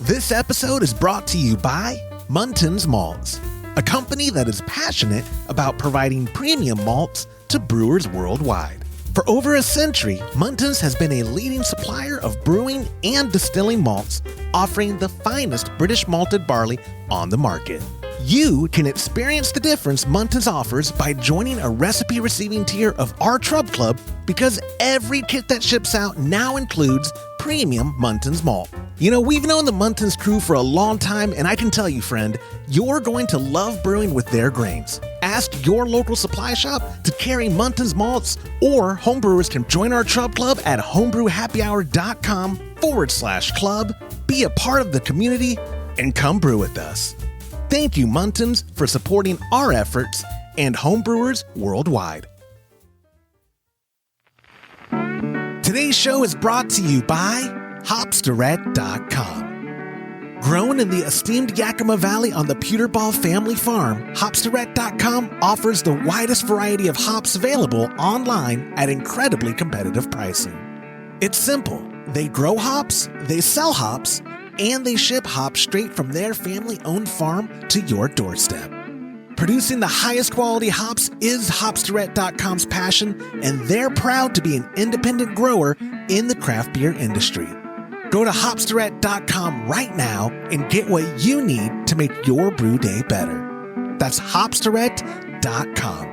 This episode is brought to you by Muntins Malts, a company that is passionate about providing premium malts to brewers worldwide. For over a century, Muntins has been a leading supplier of brewing and distilling malts, offering the finest British malted barley on the market. You can experience the difference Muntins offers by joining a recipe receiving tier of our Trub Club, because every kit that ships out now includes premium Muntins malt. You know, we've known the Muntins crew for a long time, and I can tell you, friend, you're going to love brewing with their grains. Ask your local supply shop to carry Muntins malts, or homebrewers can join our Trub Club at homebrewhappyhour.com/club, be a part of the community, and come brew with us. Thank you, Muntins, for supporting our efforts and homebrewers worldwide. Today's show is brought to you by Hopsdirect.com. Grown in the esteemed Yakima Valley on the Peterball family farm, Hopsdirect.com offers the widest variety of hops available online at incredibly competitive pricing. It's simple. They grow hops, they sell hops, and they ship hops straight from their family-owned farm to your doorstep. Producing the highest quality hops is Hopsdirect.com's passion, and they're proud to be an independent grower in the craft beer industry. Go to Hopsdirect.com right now and get what you need to make your brew day better. That's Hopsdirect.com.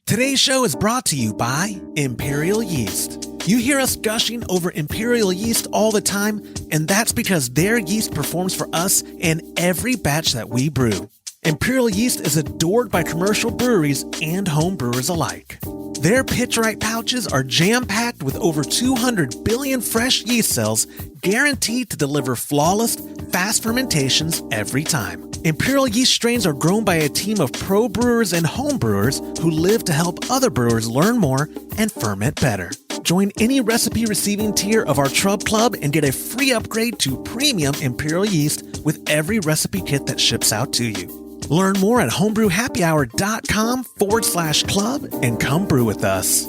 Today's show is brought to you by Imperial Yeast. You hear us gushing over Imperial Yeast all the time, and that's because their yeast performs for us in every batch that we brew. Imperial Yeast is adored by commercial breweries and home brewers alike. Their pitch-right pouches are jam-packed with over 200 billion fresh yeast cells, guaranteed to deliver flawless, fast fermentations every time. Imperial Yeast strains are grown by a team of pro brewers and home brewers who live to help other brewers learn more and ferment better. Join any recipe receiving tier of our Trub Club and get a free upgrade to premium Imperial Yeast with every recipe kit that ships out to you. Learn more at homebrewhappyhour.com/club and come brew with us.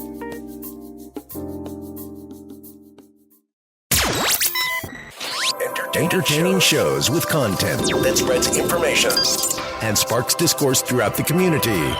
Entertaining shows with content that spreads information and sparks discourse throughout the community.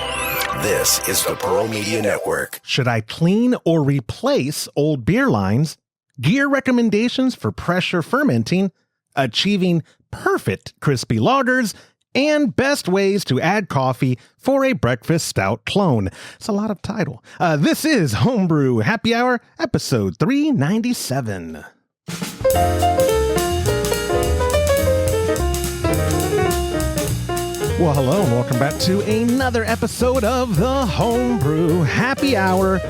This is the Pearl Media Network. Should I clean or replace old beer lines? Gear recommendations for pressure fermenting, achieving perfect crispy lagers, and best ways to add coffee for a breakfast stout clone. It's a lot of title. This is Homebrew Happy Hour, episode 397. Well, hello, and welcome back to another episode of the Homebrew Happy Hour.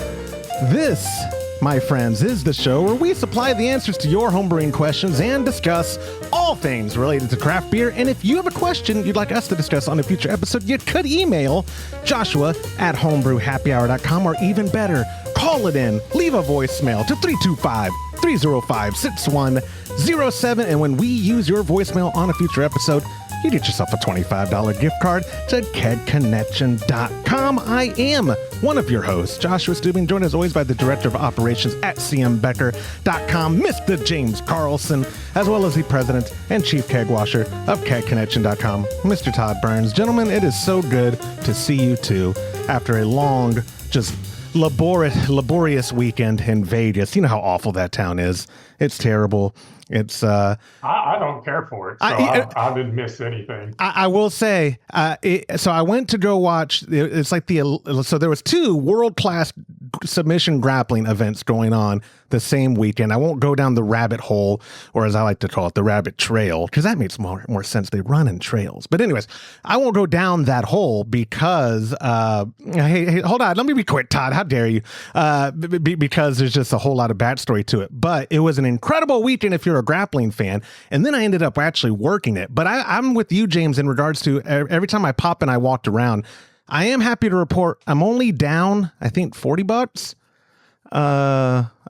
This, my friends, is the show where we supply the answers to your homebrewing questions and discuss all things related to craft beer. And if you have a question you'd like us to discuss on a future episode, you could email joshua@homebrewhappyhour.com, or even better, call it in, leave a voicemail to 325-305-6107. And when we use your voicemail on a future episode, you get yourself a $25 gift card to kegconnection.com. I am one of your hosts, Joshua Stubing, joined as always by the Director of Operations at cmbecker.com, Mr. James Carlson, as well as the President and Chief Keg Washer of kegconnection.com, Mr. Todd Burns. Gentlemen, it is so good to see you two after a long, just laborious weekend in Vegas. You know how awful that town is. It's terrible. It's I don't care for it, so I didn't miss anything. I will say, so I went to go watch. It's like so there was two world-class submission grappling events going on the same weekend. I won't go down the rabbit hole, or as I like to call it, the rabbit trail, because that makes more sense. They run in trails. But anyways, I won't go down that hole because, hey, hold on. Let me be quick, Todd. How dare you? Because there's just a whole lot of backstory to it. But it was an incredible weekend if you're a grappling fan. And then I ended up actually working it. But I'm with you, James, in regards to every time I pop and I walked around, I am happy to report I'm only down, I think, $40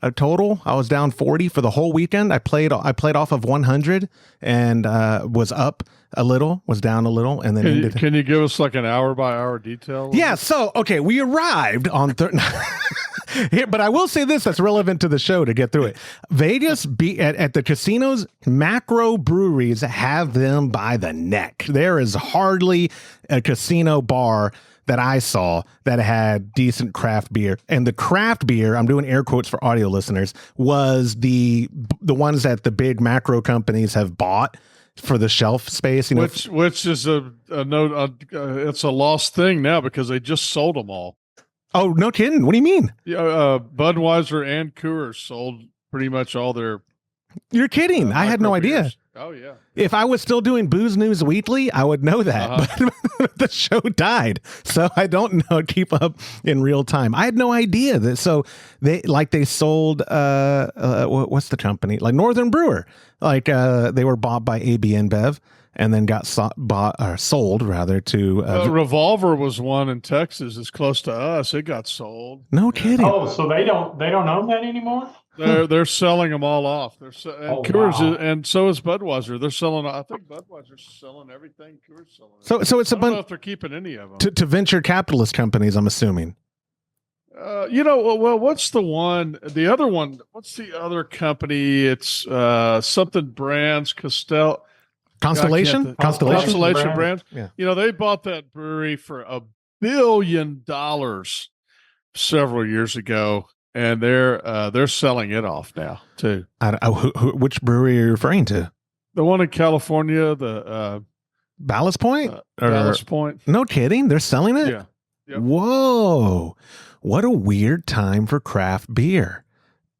a total. I was down 40 for the whole weekend. I played off of 100 and was up a little, was down a little, and then can you give us like an hour by hour detail? Yeah. So, okay, we arrived on Here, but I will say this that's relevant to the show to get through it. Vegas at the casinos, macro breweries have them by the neck. There is hardly a casino bar that I saw that had decent craft beer. And the craft beer, I'm doing air quotes for audio listeners, was the ones that the big macro companies have bought for the shelf space, which is it's a lost thing now because they just sold them all. Oh, no kidding. What do you mean? Yeah, Budweiser and Coors sold pretty much all their. You're kidding. I had no idea. Oh, yeah. If I was still doing Booze News Weekly, I would know that. But the show died. So I don't keep up in real time. I had no idea that. So they sold, what's the company? Like Northern Brewer. They were bought by AB InBev and then got sold rather to. Revolver was one in Texas. It's close to us. It got sold. No kidding. Oh, so they don't own that anymore? They're selling them all off. Coors wow. And so is Budweiser. They're selling. I think Budweiser's selling everything. Coors selling. So it's a bunch. I don't know if they're keeping any of them to venture capitalist companies. I'm assuming. Well, what's the one? The other one. What's the other company? It's something brands. Constellation brands. Yeah. They bought that brewery for $1 billion several years ago. And they're selling it off now too. Which brewery are you referring to? The one in California, the Ballast Point. Ballast Point. No kidding, they're selling it. Yeah. Yep. Whoa, what a weird time for craft beer,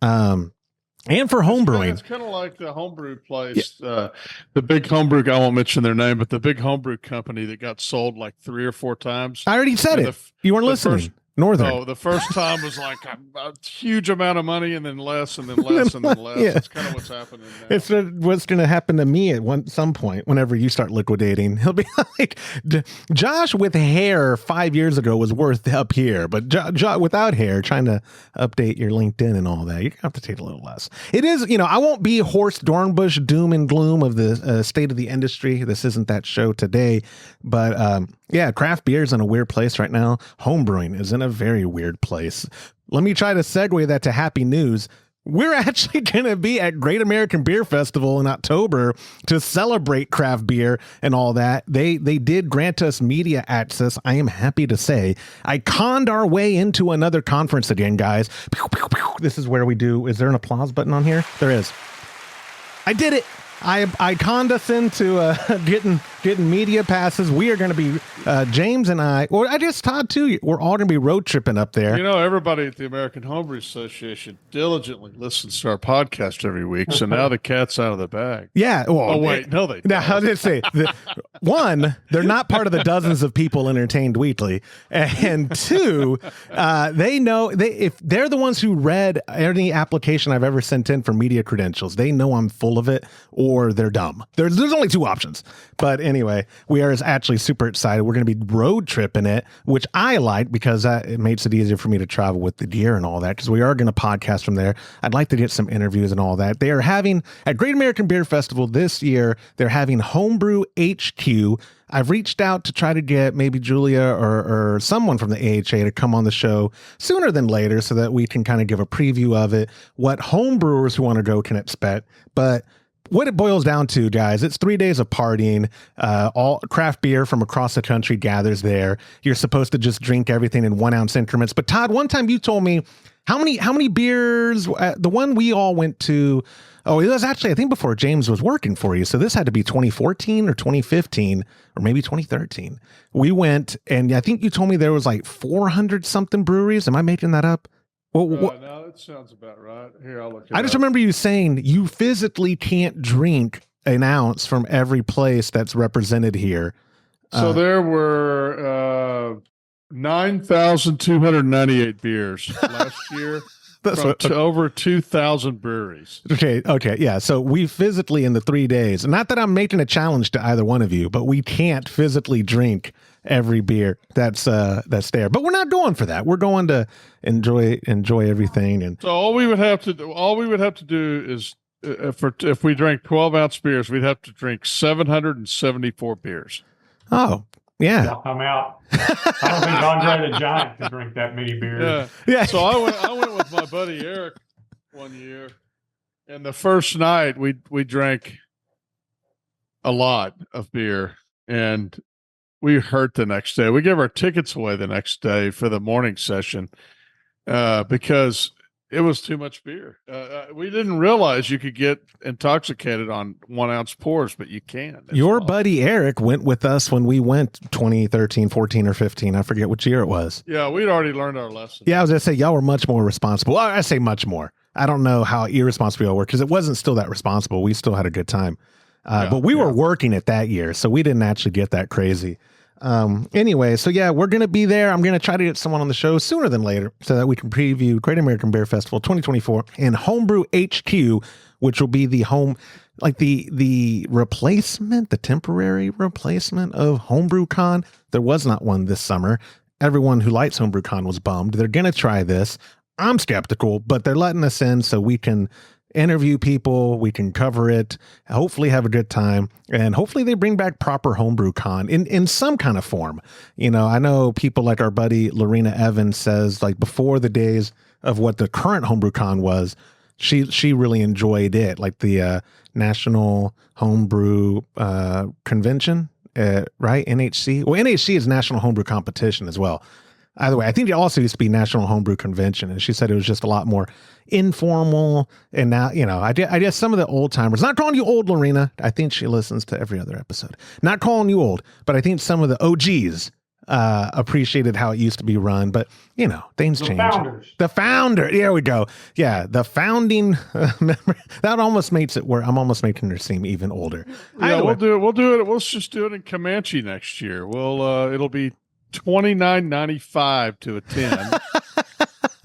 and for homebrewing. It's kind of like the homebrew place, the big homebrew. I won't mention their name, but the big homebrew company that got sold like 3 or 4 times. I already said it. You weren't listening. Northern. Oh, the first time was like a huge amount of money, and then less, and then less, and then less. Yeah. It's kind of what's happening now. It's what's going to happen to me at some point. Whenever you start liquidating, he'll be like, Josh with hair 5 years ago was worth up here, but without hair, trying to update your LinkedIn and all that, you're going to have to take a little less. It is, I won't be Horst Dornbush doom and gloom of the state of the industry. This isn't that show today, but craft beer is in a weird place right now. Homebrewing is in a very weird place. Let me try to segue that to happy news. We're actually going to be at Great American Beer Festival in October to celebrate craft beer and all that. They did grant us media access. I am happy to say I conned our way into another conference again, guys. This is where we do. Is there an applause button on here? There is. I did it. I conned us into getting media passes. We are going to be James and I, or I guess Todd too. We're all going to be road tripping up there. Everybody at the American Homebrew Association diligently listens to our podcast every week. So now the cat's out of the bag. Yeah. Well, they don't. Now, how did it say? One, they're not part of the dozens of people entertained weekly, and two, they know if they're the ones who read any application I've ever sent in for media credentials, they know I'm full of it. Or they're dumb. There's only 2 options. But anyway, we are actually super excited. We're going to be road tripping it, which I like because it makes it easier for me to travel with the gear and all that, because we are going to podcast from there. I'd like to get some interviews and all that. They are having, at Great American Beer Festival this year, they're having Homebrew HQ. I've reached out to try to get maybe Julia or someone from the AHA to come on the show sooner than later so that we can kind of give a preview of it, what homebrewers who want to go can expect. But what it boils down to, guys, it's 3 days of partying. All craft beer from across the country gathers there. You're supposed to just drink everything in 1 ounce increments. But Todd, one time you told me how many beers, the one we all went to, it was actually, I think before James was working for you. So this had to be 2014 or 2015 or maybe 2013. We went, and I think you told me there was like 400 something breweries. Am I making that up? Well, no, that sounds about right. Here, I'll look it up. I just remember you saying you physically can't drink an ounce from every place that's represented here. So there were 9,298 beers last year. Over 2,000 breweries. Okay, yeah. So we physically in the 3 days, not that I'm making a challenge to either one of you, but we can't physically drink every beer that's there. But we're not going for that. We're going to enjoy everything. And so all we would have to do is if we drank 12-ounce beers, we'd have to drink 774 beers. Oh, Yeah. I'm out. I don't think Andre the Giant could drink that many beers. Yeah. So I went with my buddy Eric one year, and the first night we drank a lot of beer, and we hurt the next day. We gave our tickets away the next day for the morning session because it was too much beer. We didn't realize you could get intoxicated on 1 ounce pours, but you can. Your buddy Eric went with us when we went 2013, 14, or 15. I forget which year it was. Yeah, we'd already learned our lesson. Yeah, I was going to say, y'all were much more responsible. Well, I say much more. I don't know how irresponsible y'all were because it wasn't still that responsible. We still had a good time. But we were working it that year, so we didn't actually get that crazy. Anyway, so yeah, we're going to be there. I'm going to try to get someone on the show sooner than later so that we can preview Great American Beer Festival 2024 and Homebrew HQ, which will be the the replacement, the temporary replacement of Homebrew Con. There was not one this summer. Everyone who likes Homebrew Con was bummed. They're going to try this. I'm skeptical, but they're letting us in so we can interview people, we can cover it, hopefully have a good time, and hopefully they bring back proper Homebrew Con in some kind of form. You know, I know people like our buddy Lorena Evans says, like, before the days of what the current Homebrew Con was, she really enjoyed it, like the National Homebrew Convention, right? NHC. Well, NHC is National Homebrew Competition as well. Either way, I think it also used to be National Homebrew Convention, and she said it was just a lot more informal. And now, you know, I guess some of the old timers, not calling you old, Lorena, I think she listens to every other episode. Not calling you old, but I think some of the OGs appreciated how it used to be run. But, you know, things change. The founder. There we go. Yeah, the founding member. That almost makes it where I'm almost making her seem even older. Yeah, we'll do it. We'll just do it in Comanche next year. It'll be $29.95 to attend.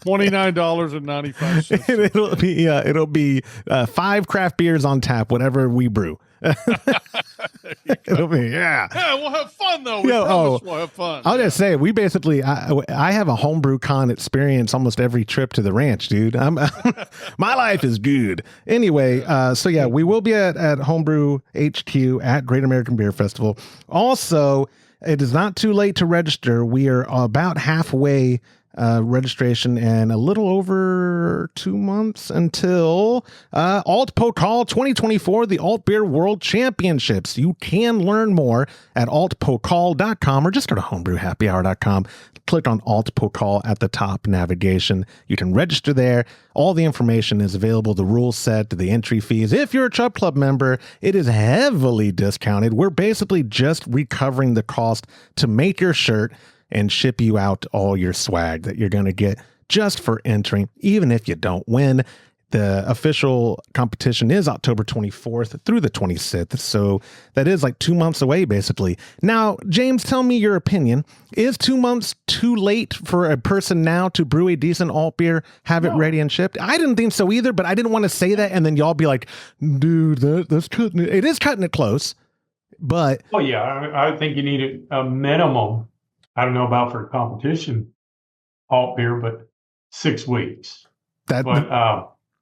$29.95. It'll be 5 craft beers on tap, whatever we brew. It'll be we'll have fun though. We'll have fun. I'll just say we basically I have a Homebrew Con experience almost every trip to the ranch, dude. My life is good. Anyway, so yeah, we will be at Homebrew HQ at Great American Beer Festival. Also, it is not too late to register. We are about halfway registration and a little over 2 months until Alt-Pokal 2024, the Altbier World Championships. You can learn more at Alt-Pokal.com or just go to homebrewhappyhour.com. Click on Alt-Pokal at the top navigation. You can register there. All the information is available, the rules set, the entry fees. If you're a Chub Club member, it is heavily discounted. We're basically just recovering the cost to make your shirt and ship you out all your swag that you're going to get just for entering, even if you don't win. The official competition is October 24th through the 26th. So that is like 2 months away, basically. Now, James, tell me your opinion. Is 2 months too late for a person now to brew a decent alt beer, have it ready and shipped? I didn't think so either, but I didn't want to say that. And then y'all be like, dude, that's cutting it. It is cutting it close, but. Oh, yeah. I think you need a minimum. I don't know about for competition alt beer, but 6 weeks.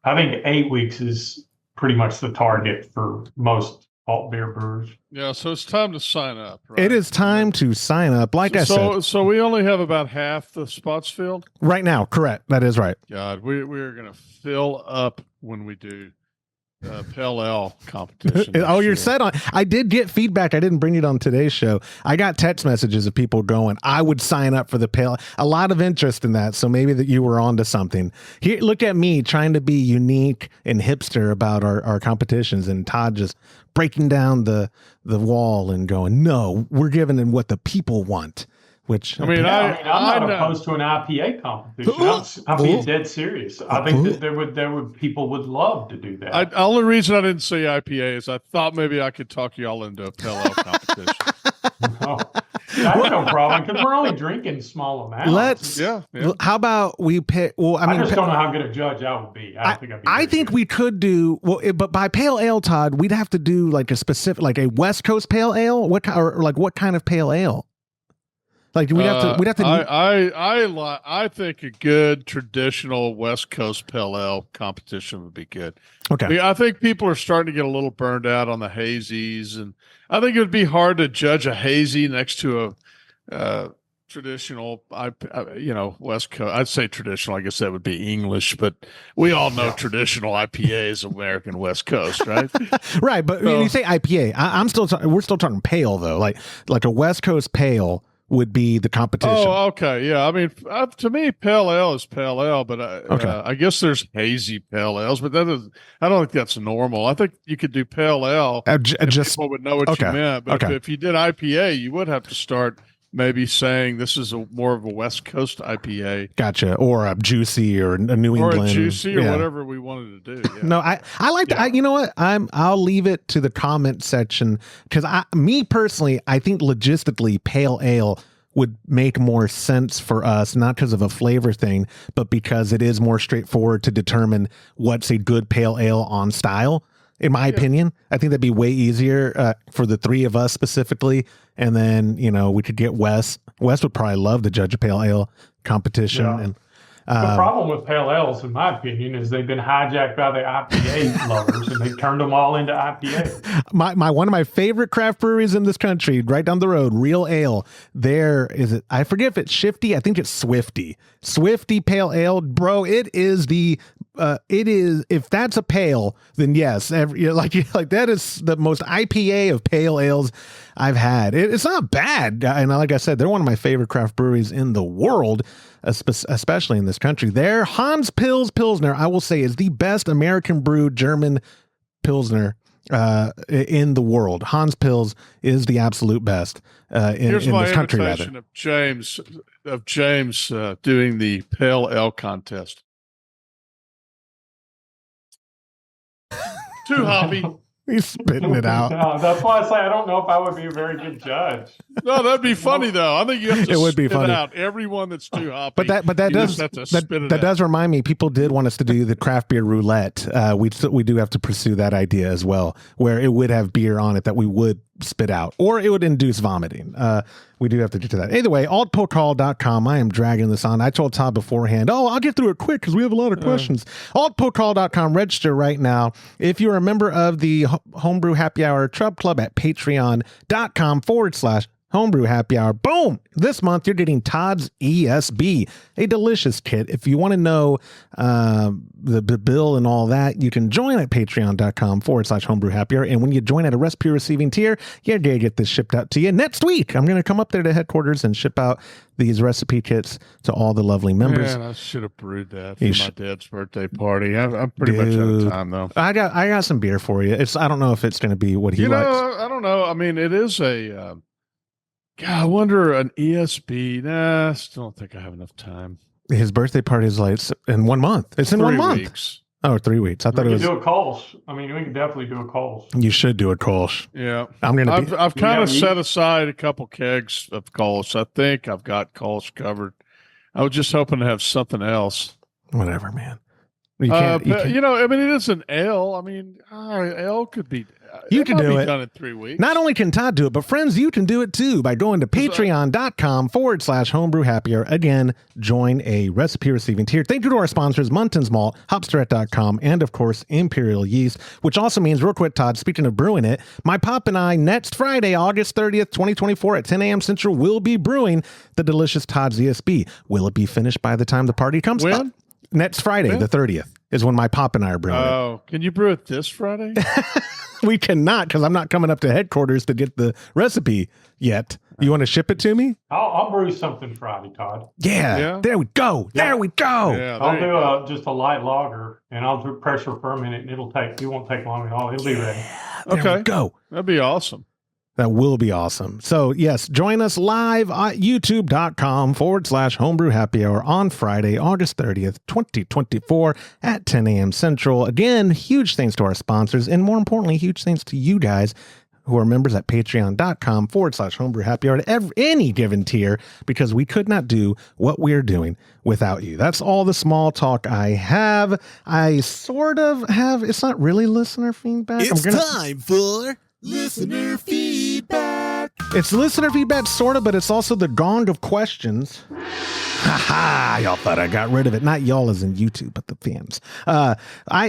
I think 8 weeks is pretty much the target for most alt beer brewers. Yeah, so it's time to sign up, right? It is time to sign up. I said. So we only have about half the spots filled? Right now, correct. That is right. God, we're going to fill up when we do Pale Ale competition. Oh, you're set on. I did get feedback. I didn't bring it on today's show. I got text messages of people going, I would sign up for the Pale. A lot of interest in that. So maybe that you were onto something. Here, look at me trying to be unique and hipster about our competitions, and Todd just breaking down the wall and going, no, we're giving them what the people want. Which I'm not opposed to an IPA competition. I'm being dead serious. I think that there would people would love to do that. The only reason I didn't say IPA is I thought maybe I could talk y'all into a Pale Ale competition. No, that's no problem because we're only drinking small amounts. How about we pick? Well, I just don't know how good a judge I would be. I think we could do but by Pale Ale, Todd, we'd have to do like a specific, like a West Coast Pale Ale. What kind of Pale Ale? Like we'd have to. I think a good traditional West Coast Pale Ale competition would be good. Okay. I think people are starting to get a little burned out on the hazies, and I think it would be hard to judge a hazy next to traditional, West Coast. I'd say traditional. I guess that would be English, but we all know traditional IPA is American West Coast, right? Right, but when you say IPA, we're still talking pale though, like a West Coast pale would be the competition. Oh, okay, yeah. I mean, to me, pale ale is pale ale, but I guess there's hazy pale ales, but I don't think that's normal. I think you could do pale ale, just people would know what you meant. But if you did IPA, you would have to start maybe saying this is more of a West Coast IPA. Gotcha. Or a juicy or a New England. Or a juicy or whatever we wanted to do. Yeah. No, I like that. You know what? I'll leave it to the comment section because me personally, I think logistically pale ale would make more sense for us, not because of a flavor thing, but because it is more straightforward to determine what's a good pale ale on style. In my opinion, I think that'd be way easier for the three of us specifically. And then, we could get Wes. Wes would probably love to judge a pale ale competition. Yeah. And the problem with pale ales, in my opinion, is they've been hijacked by the IPA lovers, and they turned them all into IPA. One of my favorite craft breweries in this country, right down the road, Real Ale. I forget if it's Shifty. I think it's Swifty. Swifty Pale Ale, bro. It is if that's a pale, then yes, that is the most IPA of pale ales I've had. It's not bad, and like I said, they're one of my favorite craft breweries in the world, especially in this country. Their Hans Pils Pilsner, I will say, is the best American brewed German Pilsner in the world. Hans Pils is the absolute best in this country. Rather, of James doing the pale ale contest. Too hoppy. He's spitting it out. No, that's why I say I don't know if I would be a very good judge. No, that'd be funny though. I think you have to it would be funny. Out everyone that's too hoppy. But that does remind me. People did want us to do the craft beer roulette. We do have to pursue that idea as well, where it would have beer on it that we would spit out, or it would induce vomiting. We do have to get to that. Either way, Alt-Pokal.com. I am dragging this on. I told Todd beforehand, I'll get through it quick because we have a lot of questions. Alt-Pokal.com. Register right now. If you're a member of the Homebrew Happy Hour Trub Club at patreon.com/Homebrew Happy Hour. Boom! This month, you're getting Todd's ESB, a delicious kit. If you want to know the bill and all that, you can join at patreon.com/Homebrew Happy Hour. And when you join at a recipe receiving tier, you're going to get this shipped out to you next week. I'm going to come up there to headquarters and ship out these recipe kits to all the lovely members. Man, I should have brewed that for my dad's birthday party. I'm pretty much out of time, though. I got some beer for you. I don't know if it's going to be what he likes. I don't know. I mean, it is a... God, I wonder an ESB. Nah, I still don't think I have enough time. His birthday party is like in 1 month. It's in 1 month. Weeks. Oh, 3 weeks. I thought it was. We can do a Kolsch. I mean, we can definitely do a Kolsch. You should do a Kolsch. Yeah, I've kind of set aside a couple kegs of Kolsch. I think I've got Kolsch covered. I was just hoping to have something else. Whatever, man. You can't. I mean, it is an ale. I mean, ale could be. You can do it. Done in 3 weeks. Not only can Todd do it, but friends, you can do it too by going to patreon.com/Homebrew Happy Hour. Again, join a recipe receiving tier. Thank you to our sponsors, Munton's Malt, Hopsteret.com, and of course, Imperial Yeast, which also means, real quick, Todd, speaking of brewing it, my pop and I, next Friday, August 30th, 2024 at 10 a.m. Central, will be brewing the delicious Todd's ESB. Will it be finished by the time the party comes? When? Next Friday, the 30th, is when my pop and I are brewing it. Oh, can you brew it this Friday? We cannot, because I'm not coming up to headquarters to get the recipe yet. You want to ship it to me? I'll brew something Friday, Todd. Yeah. There we go. Yeah. There we go. Yeah, I'll do just a light lager, and I'll do pressure ferment it, and it won't take long at all. It'll be ready. There we go. That'd be awesome. That will be awesome. So, yes, join us live at youtube.com/Homebrew Happy Hour on Friday, August 30th, 2024 at 10 a.m. Central. Again, huge thanks to our sponsors, and more importantly, huge thanks to you guys who are members at patreon.com/Homebrew Happy Hour at any given tier, because we could not do what we're doing without you. That's all the small talk I have. I sort of have, it's not really listener feedback. It's time for listener feedback. It's listener feedback, sort of, but it's also the gong of questions. Ha! Y'all thought I got rid of it. Not y'all as in YouTube, but the fans.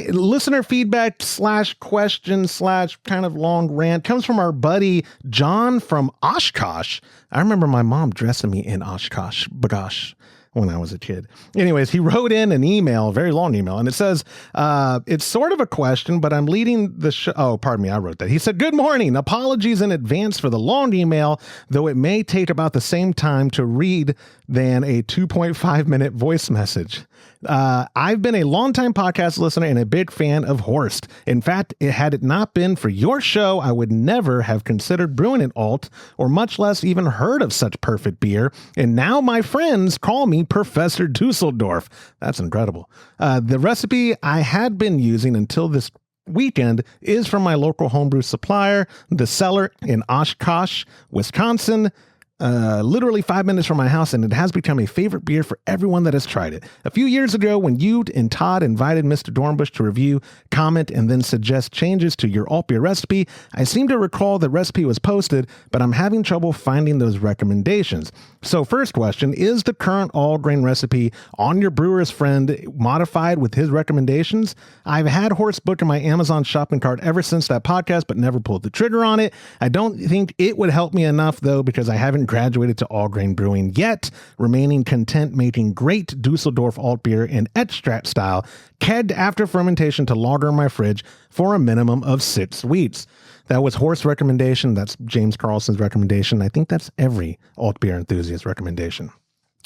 Listener feedback / question / kind of long rant comes from our buddy John from Oshkosh. I remember my mom dressing me in Oshkosh bagosh when I was a kid. Anyways, he wrote in an email, a very long email, and it says, it's sort of a question, but I'm leading the show. Oh, pardon me, I wrote that. He said, good morning. Apologies in advance for the long email, though it may take about the same time to read than a 2.5-minute voice message. I've been a longtime podcast listener and a big fan of Horst. In fact, had it not been for your show, I would never have considered brewing an alt, or much less even heard of such perfect beer. And now my friends call me Professor Dusseldorf. That's incredible. The recipe I had been using until this weekend is from my local homebrew supplier, The Cellar in Oshkosh, Wisconsin. Literally 5 minutes from my house, and it has become a favorite beer for everyone that has tried it. A few years ago, when you and Todd invited Mr. Dornbush to review, comment, and then suggest changes to your alt beer recipe, I seem to recall the recipe was posted, but I'm having trouble finding those recommendations. So first question, is the current all grain recipe on your brewer's friend modified with his recommendations? I've had Horst book in my Amazon shopping cart ever since that podcast, but never pulled the trigger on it. I don't think it would help me enough though, because I haven't graduated to all grain brewing yet, remaining content making great Dusseldorf alt beer in extract style, kegged after fermentation to lager in my fridge for a minimum of 6 weeks. That was Horst's recommendation. That's James Carlson's recommendation. I think that's every alt beer enthusiast recommendation.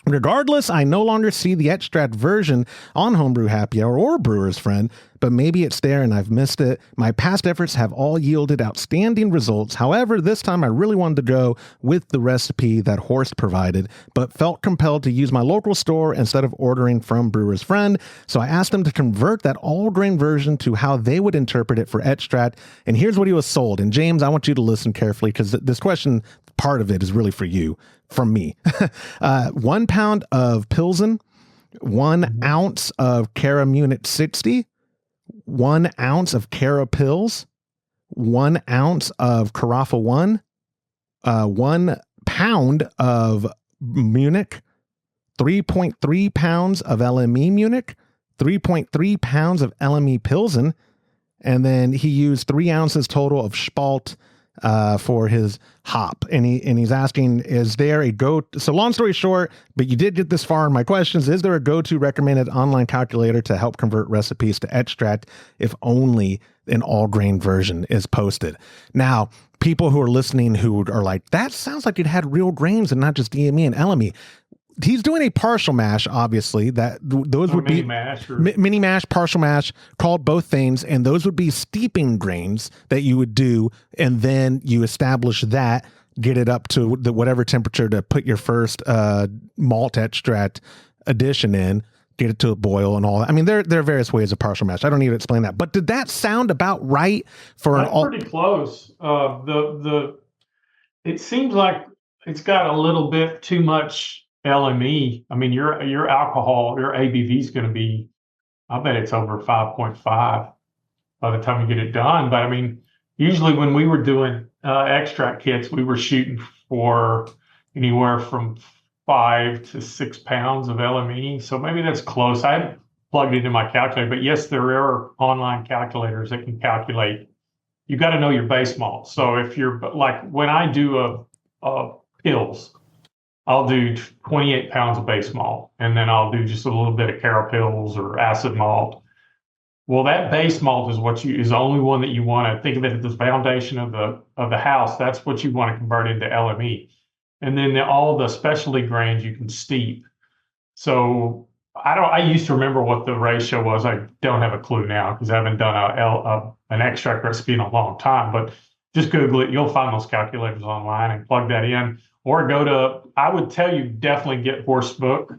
Regardless, I no longer see the extract version on Homebrew Happy Hour or Brewer's Friend, but maybe it's there and I've missed it. My past efforts have all yielded outstanding results. However, this time I really wanted to go with the recipe that Horst provided, but felt compelled to use my local store instead of ordering from Brewer's Friend. So I asked them to convert that all grain version to how they would interpret it for extract. And here's what he was sold. And James, I want you to listen carefully because this question, part of it is really for you. From me. 1 pound of Pilsen, 1 ounce of Cara Munich 60, 1 ounce of Cara Pils, 1 ounce of Carafa 1, 1 pound of Munich, 3.3 pounds of LME Munich, 3.3 pounds of LME Pilsen, and then he used 3 ounces total of Spalt for his hop. And he's asking, is there a so long story short, but you did get this far in my questions, is there a go-to recommended online calculator to help convert recipes to extract if only an all grain version is posted? Now, people who are listening who are like, that sounds like it had real grains and not just DME and LME. He's doing a partial mash, obviously. Those would be mini mash, partial mash, called both things, and those would be steeping grains that you would do, and then you establish that, get it up to whatever temperature to put your first malt extract addition in, get it to a boil and all that. I mean, there are various ways of partial mash. I don't need to explain that, but did that sound about right for That's pretty close. It seems like it's got a little bit too much LME. I mean, your alcohol, your ABV is going to be, I bet it's over 5.5 by the time you get it done. But I mean, usually when we were doing extract kits, we were shooting for anywhere from 5 to 6 pounds of LME. So maybe that's close. I haven't plugged it into my calculator, but yes, there are online calculators that can calculate. You got to know your base malt. So if you're like, when I do a pills, I'll do 28 pounds of base malt, and then I'll do just a little bit of Cara Pils or acid malt. Well, that base malt is the only one that you want to think of it as the foundation of the house. That's what you want to convert into LME, and then all the specialty grains you can steep. So I used to remember what the ratio was. I don't have a clue now because I haven't done an extract recipe in a long time. But just Google it. You'll find those calculators online and plug that in. Or I would tell you, definitely get Horst's book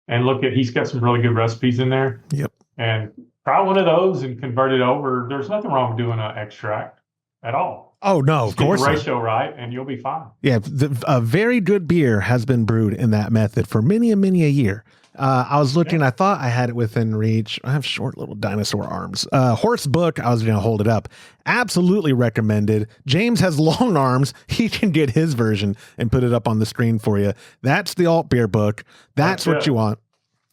and look at, he's got some really good recipes in there. Yep. And try one of those and convert it over. There's nothing wrong with doing an extract at all. Oh, no, of course. Get the ratio right, and you'll be fine. Yeah, a very good beer has been brewed in that method for many a year. I was looking, I thought I had it within reach. I have short little dinosaur arms. Horse book, I was going to hold it up. Absolutely recommended. James has long arms. He can get his version and put it up on the screen for you. That's the alt beer book. That's what you want.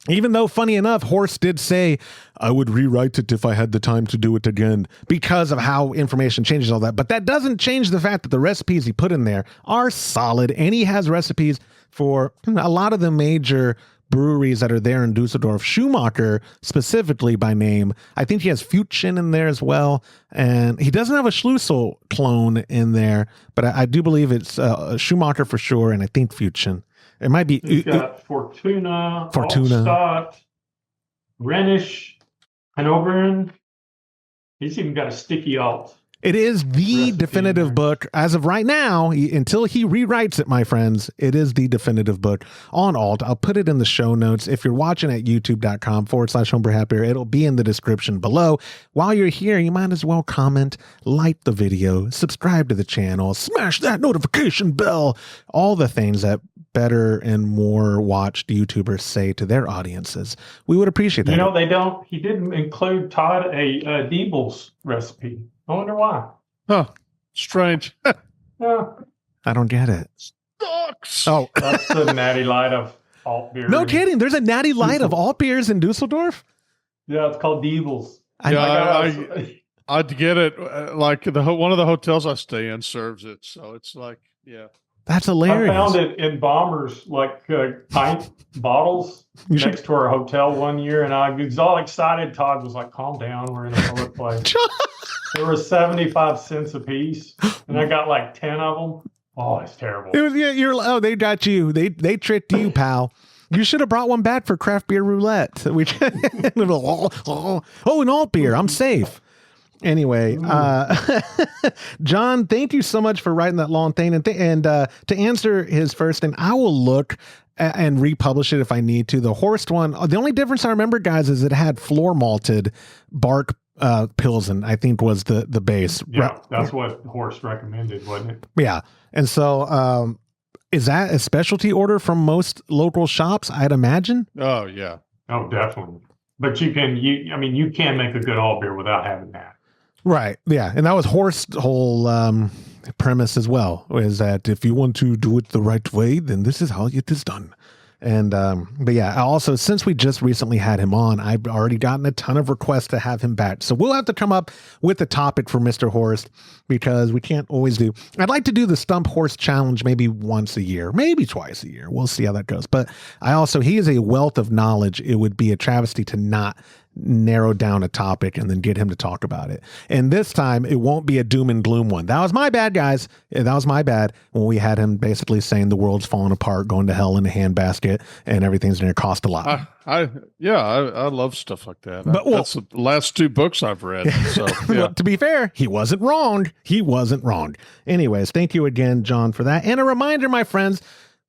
Even though, funny enough, Horst did say, I would rewrite it if I had the time to do it again because of how information changes all that. But that doesn't change the fact that the recipes he put in there are solid. And he has recipes for a lot of the major breweries that are there in Dusseldorf. Schumacher, specifically by name. I think he has Futchen in there as well. And he doesn't have a Schlussel clone in there, but I do believe it's Schumacher for sure. And I think Futchen. It might be. He's got Fortuna, Altstadt, Rhenish, Hanoveren. He's even got a sticky alt. It is the definitive book as of right now. Until he rewrites it, my friends, it is the definitive book on alt. I'll put it in the show notes. If you're watching at youtube.com/Homebrew Happy Hour, it'll be in the description below. While you're here, you might as well comment, like the video, subscribe to the channel, smash that notification bell, all the things that better and more watched YouTubers say to their audiences. We would appreciate that. You know, he didn't include Todd a Diebels recipe. I wonder why. Huh. Strange. Yeah. I don't get it. Sucks. Oh, that's the natty light of alt beer. No kidding. There's a natty light of alt beers in Dusseldorf? Yeah, it's called Diebels. I'd get it. Like one of the hotels I stay in serves it. So it's like, yeah. That's hilarious. I found it in bombers, like pint bottles next to our hotel one year, and I was all excited. Todd was like, calm down, we're in a public place. There were 75 cents a piece, and I got like 10 of them. Oh, it's terrible. It was, they got you. They tricked you, pal. You should have brought one back for craft beer roulette. An alt beer. I'm safe. Anyway, John, thank you so much for writing that long thing. And to answer his first thing, I will look and republish it if I need to. The Horst one, the only difference I remember, guys, is it had floor malted bark Pilsen, I think was the base. Yeah, that's what Horst recommended, wasn't it? Yeah. And so is that a specialty order from most local shops, I'd imagine? Oh, yeah. Oh, definitely. But you can make a good alt beer without having that. Right. Yeah. And that was Horst's whole premise as well, is that if you want to do it the right way, then this is how it is done. And but yeah, also, since we just recently had him on, I've already gotten a ton of requests to have him back. So we'll have to come up with a topic for Mr. Horst, because we can't always do. I'd like to do the Stump Horst Challenge maybe once a year, maybe twice a year. We'll see how that goes. But he is a wealth of knowledge. It would be a travesty to not narrow down a topic and then get him to talk about it. And this time it won't be a doom and gloom one. That was my bad, guys. That was my bad when we had him basically saying the world's falling apart, going to hell in a handbasket, and everything's going to cost a lot. I love stuff like that. That's the last two books I've read. So yeah. To be fair, he wasn't wrong. Anyways, thank you again, John, for that. And a reminder, my friends,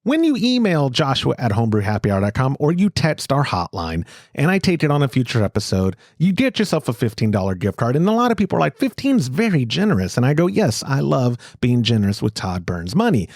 when you email joshua@homebrewhappyhour.com or you text our hotline and I take it on a future episode, you get yourself a $15 gift card. And a lot of people are like, 15 is very generous. And I go, yes, I love being generous with Todd Burns' money.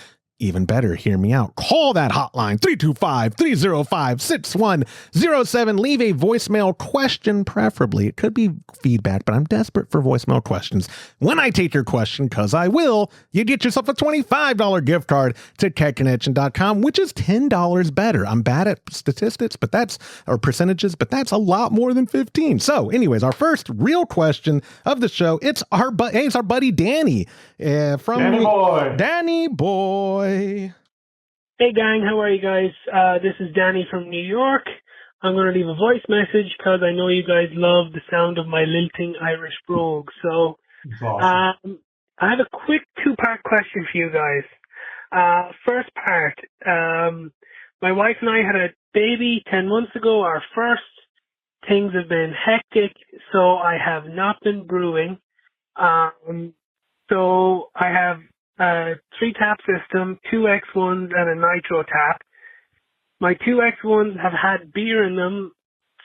Even better, hear me out. Call that hotline, 325-305-6107. Leave a voicemail question, preferably. It could be feedback, but I'm desperate for voicemail questions. When I take your question, because I will, you get yourself a $25 gift card to ketconnection.com, which is $10 better. I'm bad at statistics, or percentages, but that's a lot more than 15. So anyways, our first real question of the show, it's our buddy Danny. Danny Boy. Hey gang, how are you guys? This is Danny from New York. I'm going to leave a voice message because I know you guys love the sound of my lilting Irish brogue. So awesome. I have a quick two-part question for you guys. First part, my wife and I had a baby 10 months ago, our first. Things have been hectic, so I have not been brewing. So I have a 3-tap system, 2 X1s, and a nitro tap. My 2 X1s have had beer in them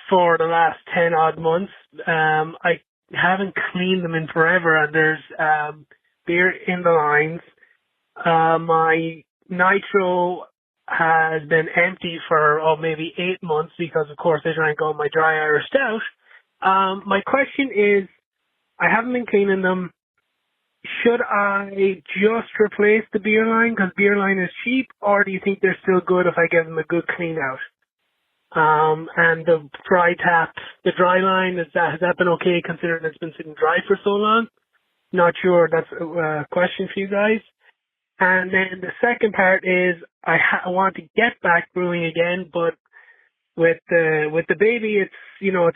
for the last 10 odd months. I haven't cleaned them in forever, and there's beer in the lines. My nitro has been empty for maybe 8 months because, of course, I drank all my dry Irish stout. My question is, I haven't been cleaning them. Should I just replace the beer line because beer line is cheap, or do you think they're still good if I give them a good clean out? And the dry tap, the dry line, has that been okay considering it's been sitting dry for so long? Not sure. That's a question for you guys. And then the second part is I want to get back brewing again, but with the baby, it's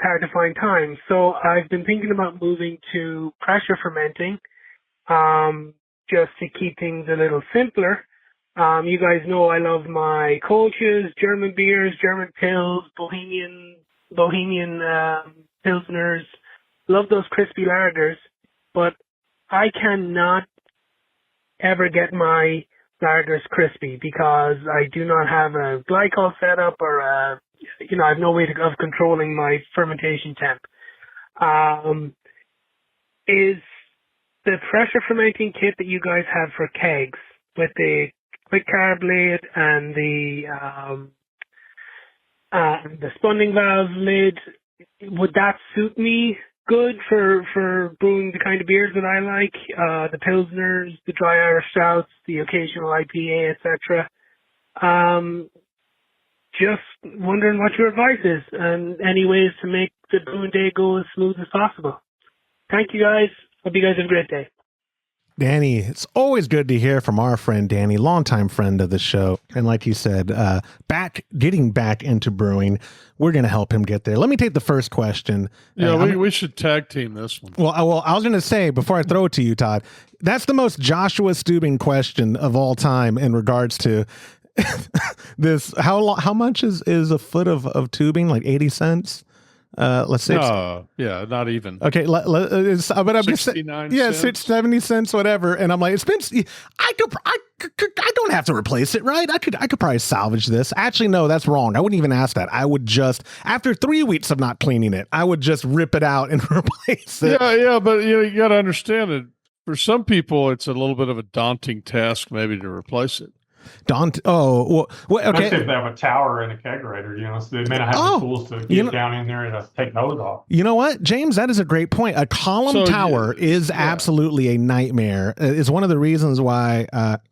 hard to find time. So I've been thinking about moving to pressure fermenting, just to keep things a little simpler. You guys know I love my Kolsch's, German beers, German Pils, Bohemian Pilsners. Love those crispy lagers, but I cannot ever get my lagers crispy because I do not have a glycol setup or I have no way of controlling my fermentation temp. Is the pressure fermenting kit that you guys have for kegs with the quick carb lid and the spunding valve lid, would that suit me good for brewing the kind of beers that I like, the Pilsners, the dry Irish stouts, the occasional IPA, etc.? Just wondering what your advice is and any ways to make the brewing day go as smooth as possible. Thank you, guys. Hope you guys have a great day. Danny, it's always good to hear from our friend Danny, longtime friend of the show. And like he said, getting back into brewing, we're going to help him get there. Let me take the first question. Yeah, we should tag team this one. Well, I was going to say, before I throw it to you, Todd, that's the most Joshua Steubing question of all time in regards to this. How much is a foot of tubing? Like 80 cents? Let's say, yeah, not even. Okay, but I'm just saying, yeah, 70 cents, whatever. And I'm like, it's been. I don't have to replace it, right? I could probably salvage this. Actually, no, that's wrong. I wouldn't even ask that. I would just, after 3 weeks of not cleaning it, I would just rip it out and replace it. Yeah, but you got to understand it. For some people, it's a little bit of a daunting task, maybe, to replace it. Okay. Especially if they have a tower and a kegerator, so they may not have the tools to get down in there and take those off. You know what, James? That is a great point. A column tower is absolutely a nightmare. It's one of the reasons why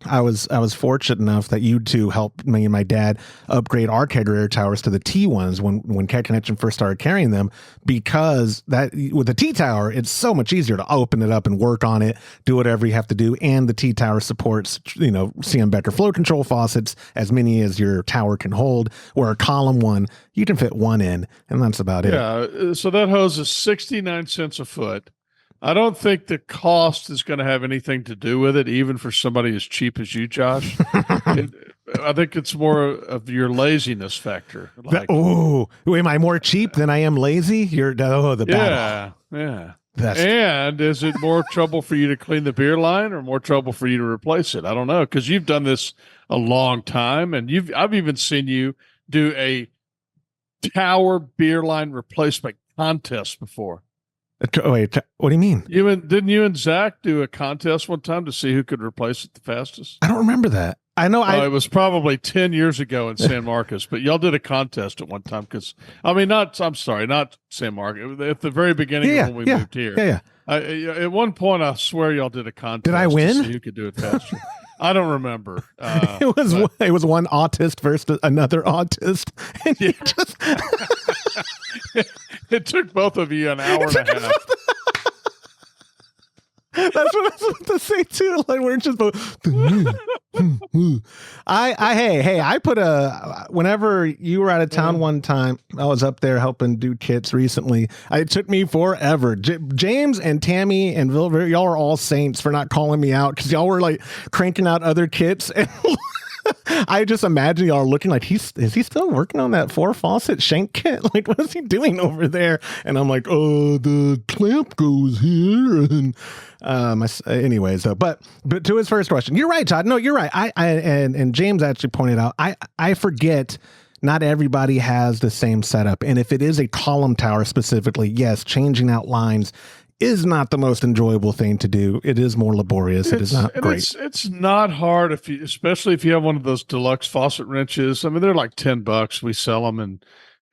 I was fortunate enough that you two helped me and my dad upgrade our kegerator towers to the T ones when Keg Connection first started carrying them, because that with the T tower, it's so much easier to open it up and work on it, do whatever you have to do, and the T tower supports CM Becker flow control faucets, as many as your tower can hold, where a column one, you can fit one in, and that's about it. Yeah, so that hose is 69 cents a foot. I don't think the cost is going to have anything to do with it, even for somebody as cheap as you, Josh. I think it's more of your laziness factor. Am I more cheap than I am lazy? The battle. Yeah. And is it more trouble for you to clean the beer line or more trouble for you to replace it? I don't know, because you've done this a long time, and I've even seen you do a tower beer line replacement contest before. Wait, what do you mean? Didn't you and Zach do a contest one time to see who could replace it the fastest? I don't remember that. I know it was probably 10 years ago in San Marcos, but y'all did a contest at one time not San Marcos, at the very beginning of when we moved here. Yeah. At one point, I swear y'all did a contest. Did I win? To see who could do it faster. I don't remember. It was one autist versus another autist. And it took both of you an hour and a half. That's what I was about to say too. Like we're just both. I put whenever you were out of town one time, I was up there helping do kits recently. It took me forever. James and Tammy and Vilver, y'all are all saints for not calling me out, because y'all were like cranking out other kits, and I just imagine y'all looking like, is he still working on that 4 faucet shank kit? Like, what is he doing over there? And I'm like, the clamp goes here. And anyways, though, but to his first question, you're right, Todd. No, you're right. And James actually pointed out, I forget not everybody has the same setup. And if it is a column tower specifically, yes, changing out lines is not the most enjoyable thing to do. It is more laborious. It is not great. It's not hard especially if you have one of those deluxe faucet wrenches. I mean, they're like $10. We sell them,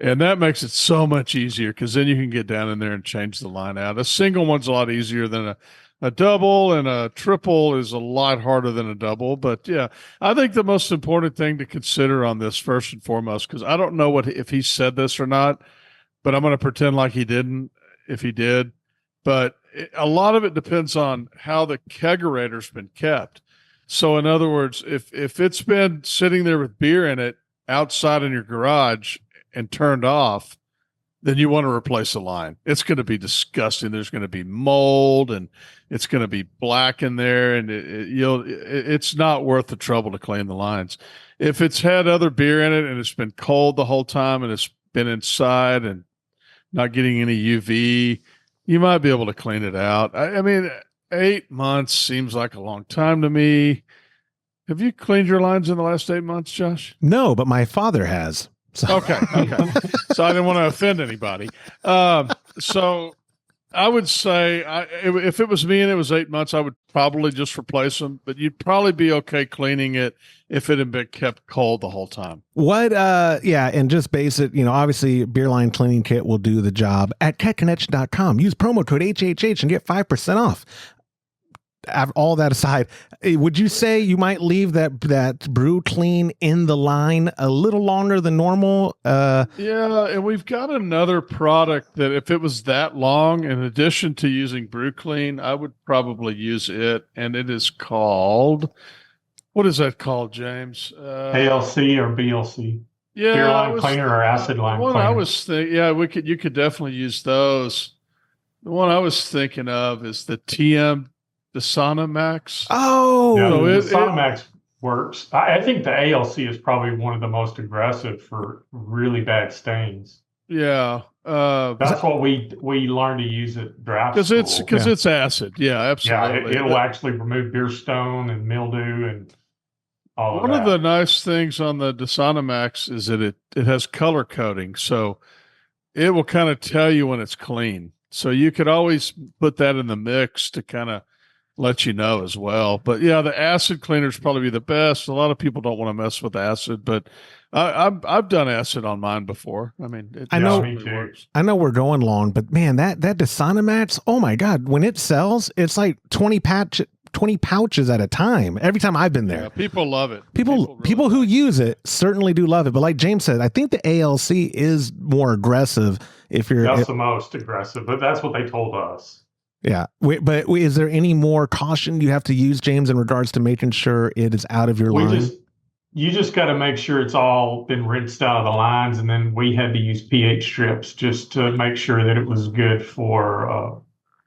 and that makes it so much easier because then you can get down in there and change the line out. A single one's a lot easier than a double, and a triple is a lot harder than a double. But yeah, I think the most important thing to consider on this, first and foremost, because I don't know if he said this or not, but I'm going to pretend like he didn't if he did. But a lot of it depends on how the kegerator's been kept. So in other words, if it's been sitting there with beer in it outside in your garage and turned off, then you want to replace the line. It's going to be disgusting. There's going to be mold, and it's going to be black in there, and it's not worth the trouble to clean the lines. If it's had other beer in it and it's been cold the whole time and it's been inside and not getting any UV, you might be able to clean it out. I mean, 8 months seems like a long time to me. Have you cleaned your lines in the last 8 months, Josh? No, but my father has. So. Okay. So I didn't want to offend anybody. So I would say if it was me and it was 8 months, I would probably just replace them, but you'd probably be okay cleaning it if it had been kept cold the whole time. And just base it, obviously beer line cleaning kit will do the job at ketconnection.com. Use promo code HHH and get 5% off. All that aside, would you say you might leave that brew clean in the line a little longer than normal? Yeah, and we've got another product that if it was that long, in addition to using brew clean, I would probably use it, and it is called, what is that called, James? ALC or BLC? Yeah, beer line cleaner or acid line cleaner? I was thinking, you could definitely use those. The one I was thinking of is the Sonamax. Oh, yeah, the Sonamax works. I think the ALC is probably one of the most aggressive for really bad stains. Yeah, that's what we learned to use at draft school. Because it's acid. Yeah, absolutely. Yeah, it'll actually remove beer stone and mildew and all of that. One of the nice things on the Sonamax is that it has color coding, so it will kind of tell you when it's clean. So you could always put that in the mix to kind of let you know as well. But yeah, the acid cleaners probably be the best. A lot of people don't want to mess with acid, but I've done acid on mine before. I mean, I know works. I know we're going long, but man, that Sonamax, oh my God, when it sells, it's like 20 pouches at a time. Every time I've been there, yeah, people love it. People who use it certainly do love it. But like James said, I think the ALC is more aggressive. That's the most aggressive, but that's what they told us. Yeah. But is there any more caution you have to use, James, in regards to making sure it is out of your line? You just got to make sure it's all been rinsed out of the lines. And then we had to use pH strips just to make sure that it was good for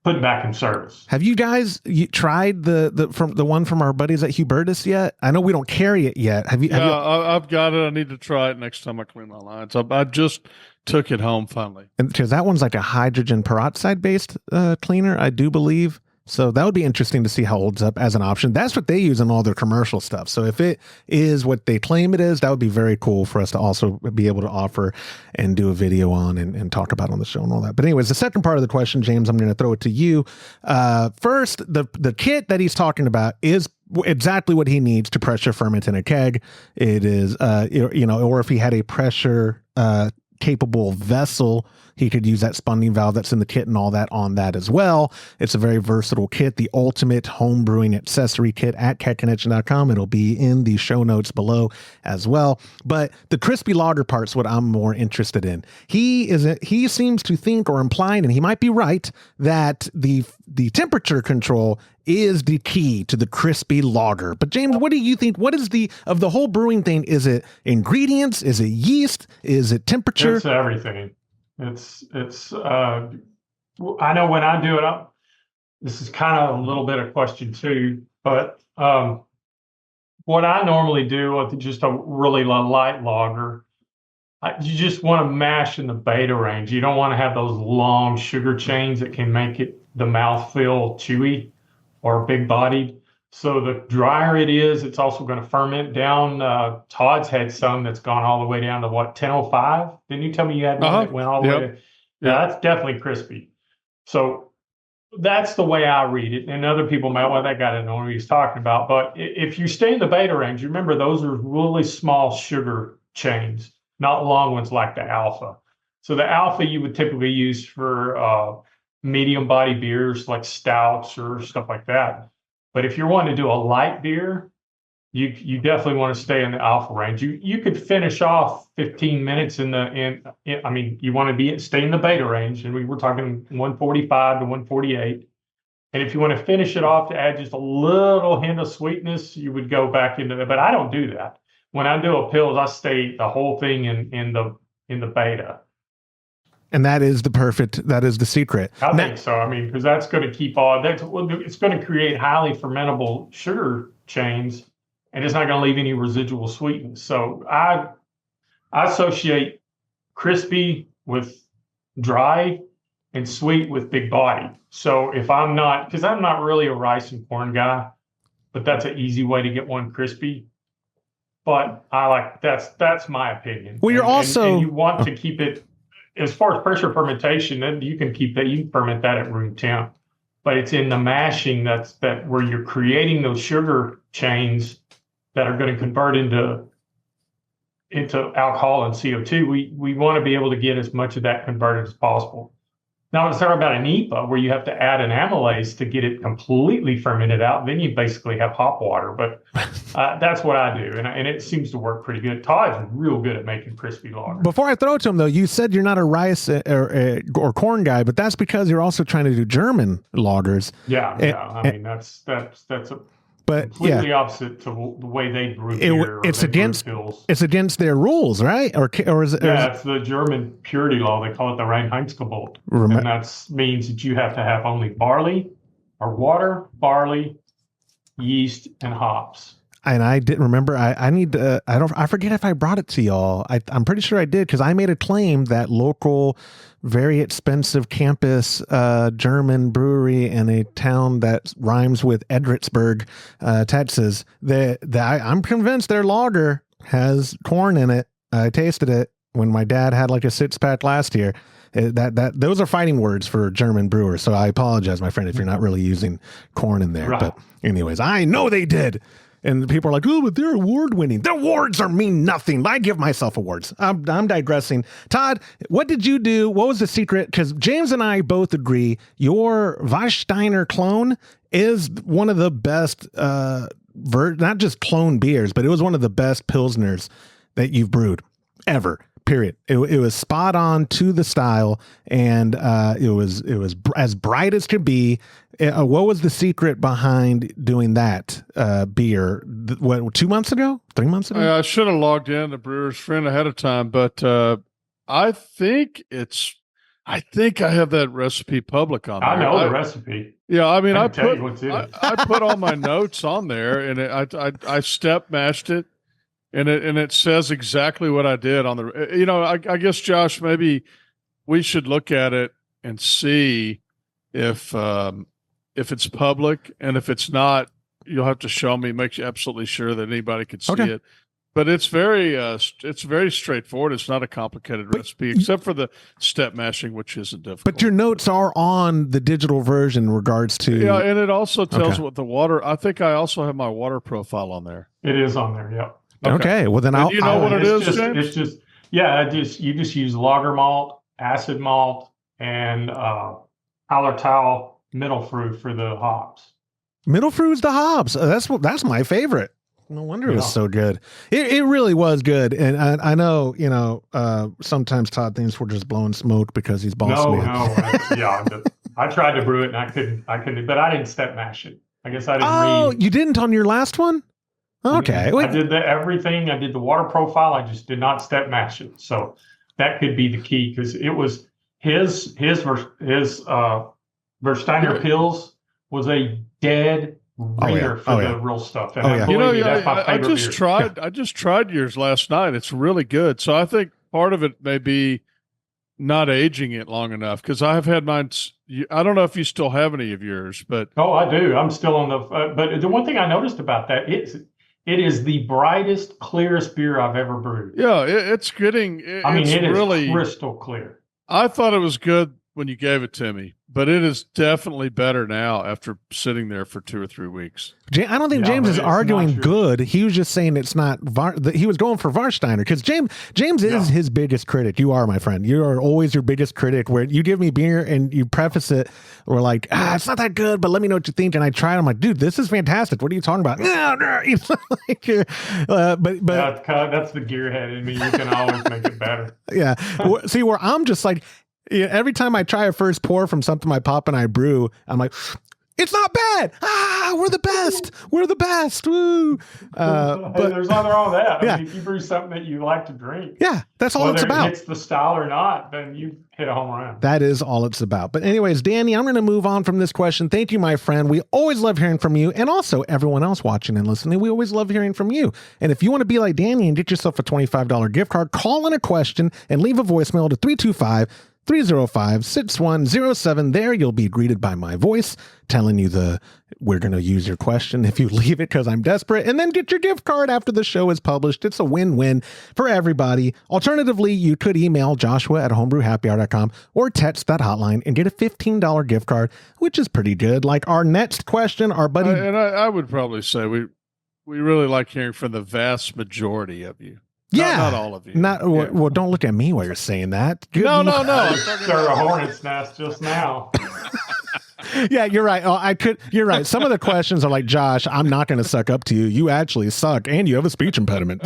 putting back in service. Have you guys tried the one from our buddies at Hubertus yet? I know we don't carry it yet. Have you? I've got it. I need to try it next time I clean my lines. I just took it home finally. And because that one's like a hydrogen peroxide based cleaner, I do believe. So that would be interesting to see how it holds up as an option. That's what they use in all their commercial stuff. So if it is what they claim it is, that would be very cool for us to also be able to offer and do a video on and talk about on the show and all that. But anyways, the second part of the question, James, I'm going to throw it to you. First, the kit that he's talking about is exactly what he needs to pressure ferment in a keg. It is, or if he had a pressure capable vessel, he could use that spunding valve that's in the kit and all that on that as well. It's a very versatile kit, the ultimate home brewing accessory kit at ketconnection.com. It'll be in the show notes below as well. But the crispy lager part's what I'm more interested in. He seems to think or implying, and he might be right, that the temperature control is the key to the crispy lager. But James, what do you think? What is of the whole brewing thing? Is it ingredients? Is it yeast? Is it temperature? It's everything. It's I know when I do it, this is kind of a little bit of question too, but what I normally do with just a really light lager, you just want to mash in the beta range. You don't want to have those long sugar chains that can make the mouth feel chewy or big bodied. So the drier it is, it's also going to ferment down. Todd's had some that's gone all the way down to 1005. Didn't you tell me you had one that went all the way? Yeah, that's definitely crispy. So That's the way I read it. And other people might, well, that guy didn't know what he's talking about. But if you stay in the beta range, remember those are really small sugar chains, not long ones like the alpha. So the alpha you would typically use for medium body beers like stouts or stuff like that. But if you're wanting to do a light beer, you definitely want to stay in the alpha range. You could finish off 15 minutes I mean, you want to stay in the beta range, and we were talking 145 to 148. And if you want to finish it off to add just a little hint of sweetness, you would go back into that. But I don't do that. When I do a pills, I stay the whole thing in the beta. And that is the secret. I think so. I mean, because that's going to it's going to create highly fermentable sugar chains, and it's not going to leave any residual sweetness. So I associate crispy with dry and sweet with big body. So if I'm not really a rice and corn guy, but that's an easy way to get one crispy. But that's my opinion. Well, and you want to keep it, as far as pressure fermentation, then you can keep that. You can ferment that at room temp, but it's in the mashing that where you're creating those sugar chains that are going to convert into alcohol and CO2. We want to be able to get as much of that converted as possible. Now, let's talk about an IPA where you have to add an amylase to get it completely fermented out. Then you basically have hop water. But that's what I do, and it seems to work pretty good. Todd's real good at making crispy lager. Before I throw it to him, though, you said you're not a rice or corn guy, but that's because you're also trying to do German lagers. Yeah. I mean, that's completely opposite to the way they brew beer. It's against their rules, right? Or is it? Yeah, it's the German purity law. They call it the Reinheitsgebot, and that means that you have to have only barley or water, barley, yeast, and hops. And I didn't remember. I forget if I brought it to y'all. I'm pretty sure I did, because I made a claim that local, very expensive campus German brewery in a town that rhymes with Edwardsburg, Texas. I'm convinced their lager has corn in it. I tasted it when my dad had like a 6-pack last year. Those are fighting words for German brewers. So I apologize, my friend, if you're not really using corn in there. Right. But anyways, I know they did. And people are like, oh, but they're award-winning. The awards mean nothing. I give myself awards. I'm digressing. Todd, what did you do? What was the secret? Because James and I both agree your Weissteiner clone is one of the best, not just clone beers, but it was one of the best Pilsners that you've brewed ever. Period. It was spot on to the style, and it was as bright as could be. What was the secret behind doing that beer? 2 months ago? 3 months ago? I should have logged in to Brewer's Friend ahead of time, but I think I have that recipe public on there. I know the recipe. Yeah, I mean, I put all my notes on there, and I step mashed it. And it says exactly what I did on the, I guess, Josh, maybe we should look at it and see if it's public, and if it's not, you'll have to show me, make absolutely sure that anybody can see it. But it's very straightforward. It's not a complicated recipe, except for the step mashing, which isn't difficult. But your notes are on the digital version in regards to. Yeah, and it also tells what the water. I think I also have my water profile on there. It is on there. Yeah. Okay. Well, then I'll. You know what it is, James? It's just you just use lager malt, acid malt, and Hallertau Mittelfrüh for the hops. Mittelfrüh's the hops. That's my favorite. No wonder it was so good. It really was good. And I know, sometimes Todd thinks we're just blowing smoke because he's boss man. I tried to brew it and I couldn't, but I didn't step mash it. I guess I didn't read. You didn't on your last one? Okay. I did everything. I did the water profile. I just did not step mash it. So that could be the key, because it was his Versteiner Pils was a dead reader for the real stuff. And that's my favorite I just tried yours last night. It's really good. So I think part of it may be not aging it long enough, because I have had mine. I don't know if you still have any of yours, but I do. I'm still on the. But the one thing I noticed about that it is the brightest, clearest beer I've ever brewed. Yeah, it's getting. It is really crystal clear. I thought it was good when you gave it to me, but it is definitely better now after sitting there for 2 or 3 weeks. I don't think James is arguing good. He was just saying it's not. He was going for Warsteiner because James is his biggest critic. You are, my friend. You are always your biggest critic. Where you give me beer and you preface it, we're like, it's not that good, but let me know what you think. And I try it. I'm like, dude, this is fantastic. What are you talking about? But that's the gearhead in me. You can always make it better. Yeah. See, where I'm just like. Yeah, every time I try a first pour from something my pop and I brew, I'm like, it's not bad. We're the best. We're the best. Woo. But there's nothing wrong with that. I mean, if you brew something that you like to drink, that's all it's about. Whether it hits the style or not, then you hit a home run. That is all it's about. But anyways, Danny, I'm going to move on from this question. Thank you, my friend. We always love hearing from you. And also everyone else watching and listening, we always love hearing from you. And if you want to be like Danny and get yourself a $25 gift card, call in a question and leave a voicemail to 325-305-6107. There you'll be greeted by my voice telling you we're going to use your question if you leave it because I'm desperate, and then get your gift card after the show is published. It's a win-win for everybody. Alternatively, you could email joshua@homebrewhappyhour.com or text that hotline and get a $15 gift card, which is pretty good. Like our next question, our buddy. I would probably say we really like hearing from the vast majority of you. Yeah, not all of you. Well, don't look at me while you're saying that. Good no. Stir a hornet's nest just now. Yeah, you're right. You're right. Some of the questions are like, Josh, I'm not going to suck up to you. You actually suck, and you have a speech impediment.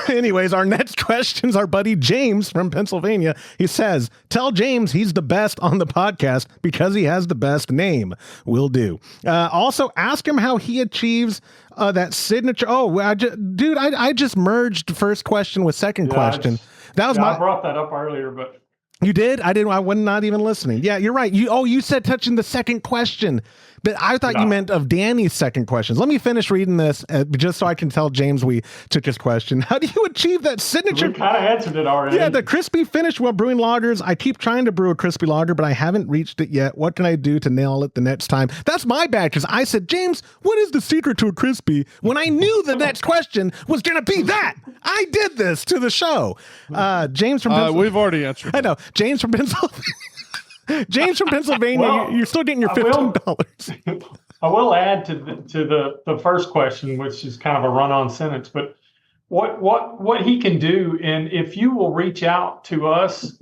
Anyways, our next question's our buddy James from Pennsylvania. He says, tell James he's the best on the podcast because he has the best name. Will do. Also, ask him how he achieves that signature. I just merged first question with second question. I brought that up earlier, but. You did? I didn't. I was not even listening. Yeah, you're right. You said touching the second question, but I thought you meant of Danny's second questions. Let me finish reading this just so I can tell James we took his question. How do you achieve that signature? We kind of answered it already. Yeah, the crispy finish while brewing lagers. I keep trying to brew a crispy lager, but I haven't reached it yet. What can I do to nail it the next time? That's my bad because I said, James, what is the secret to a crispy? When I knew the next question was going to be that. I did this to the show. James from Pennsylvania. We've already answered. I know. James from Pennsylvania. James from Pennsylvania, you're still getting your $15. I will add to the first question, which is kind of a run-on sentence, but what he can do, and if you will reach out to us,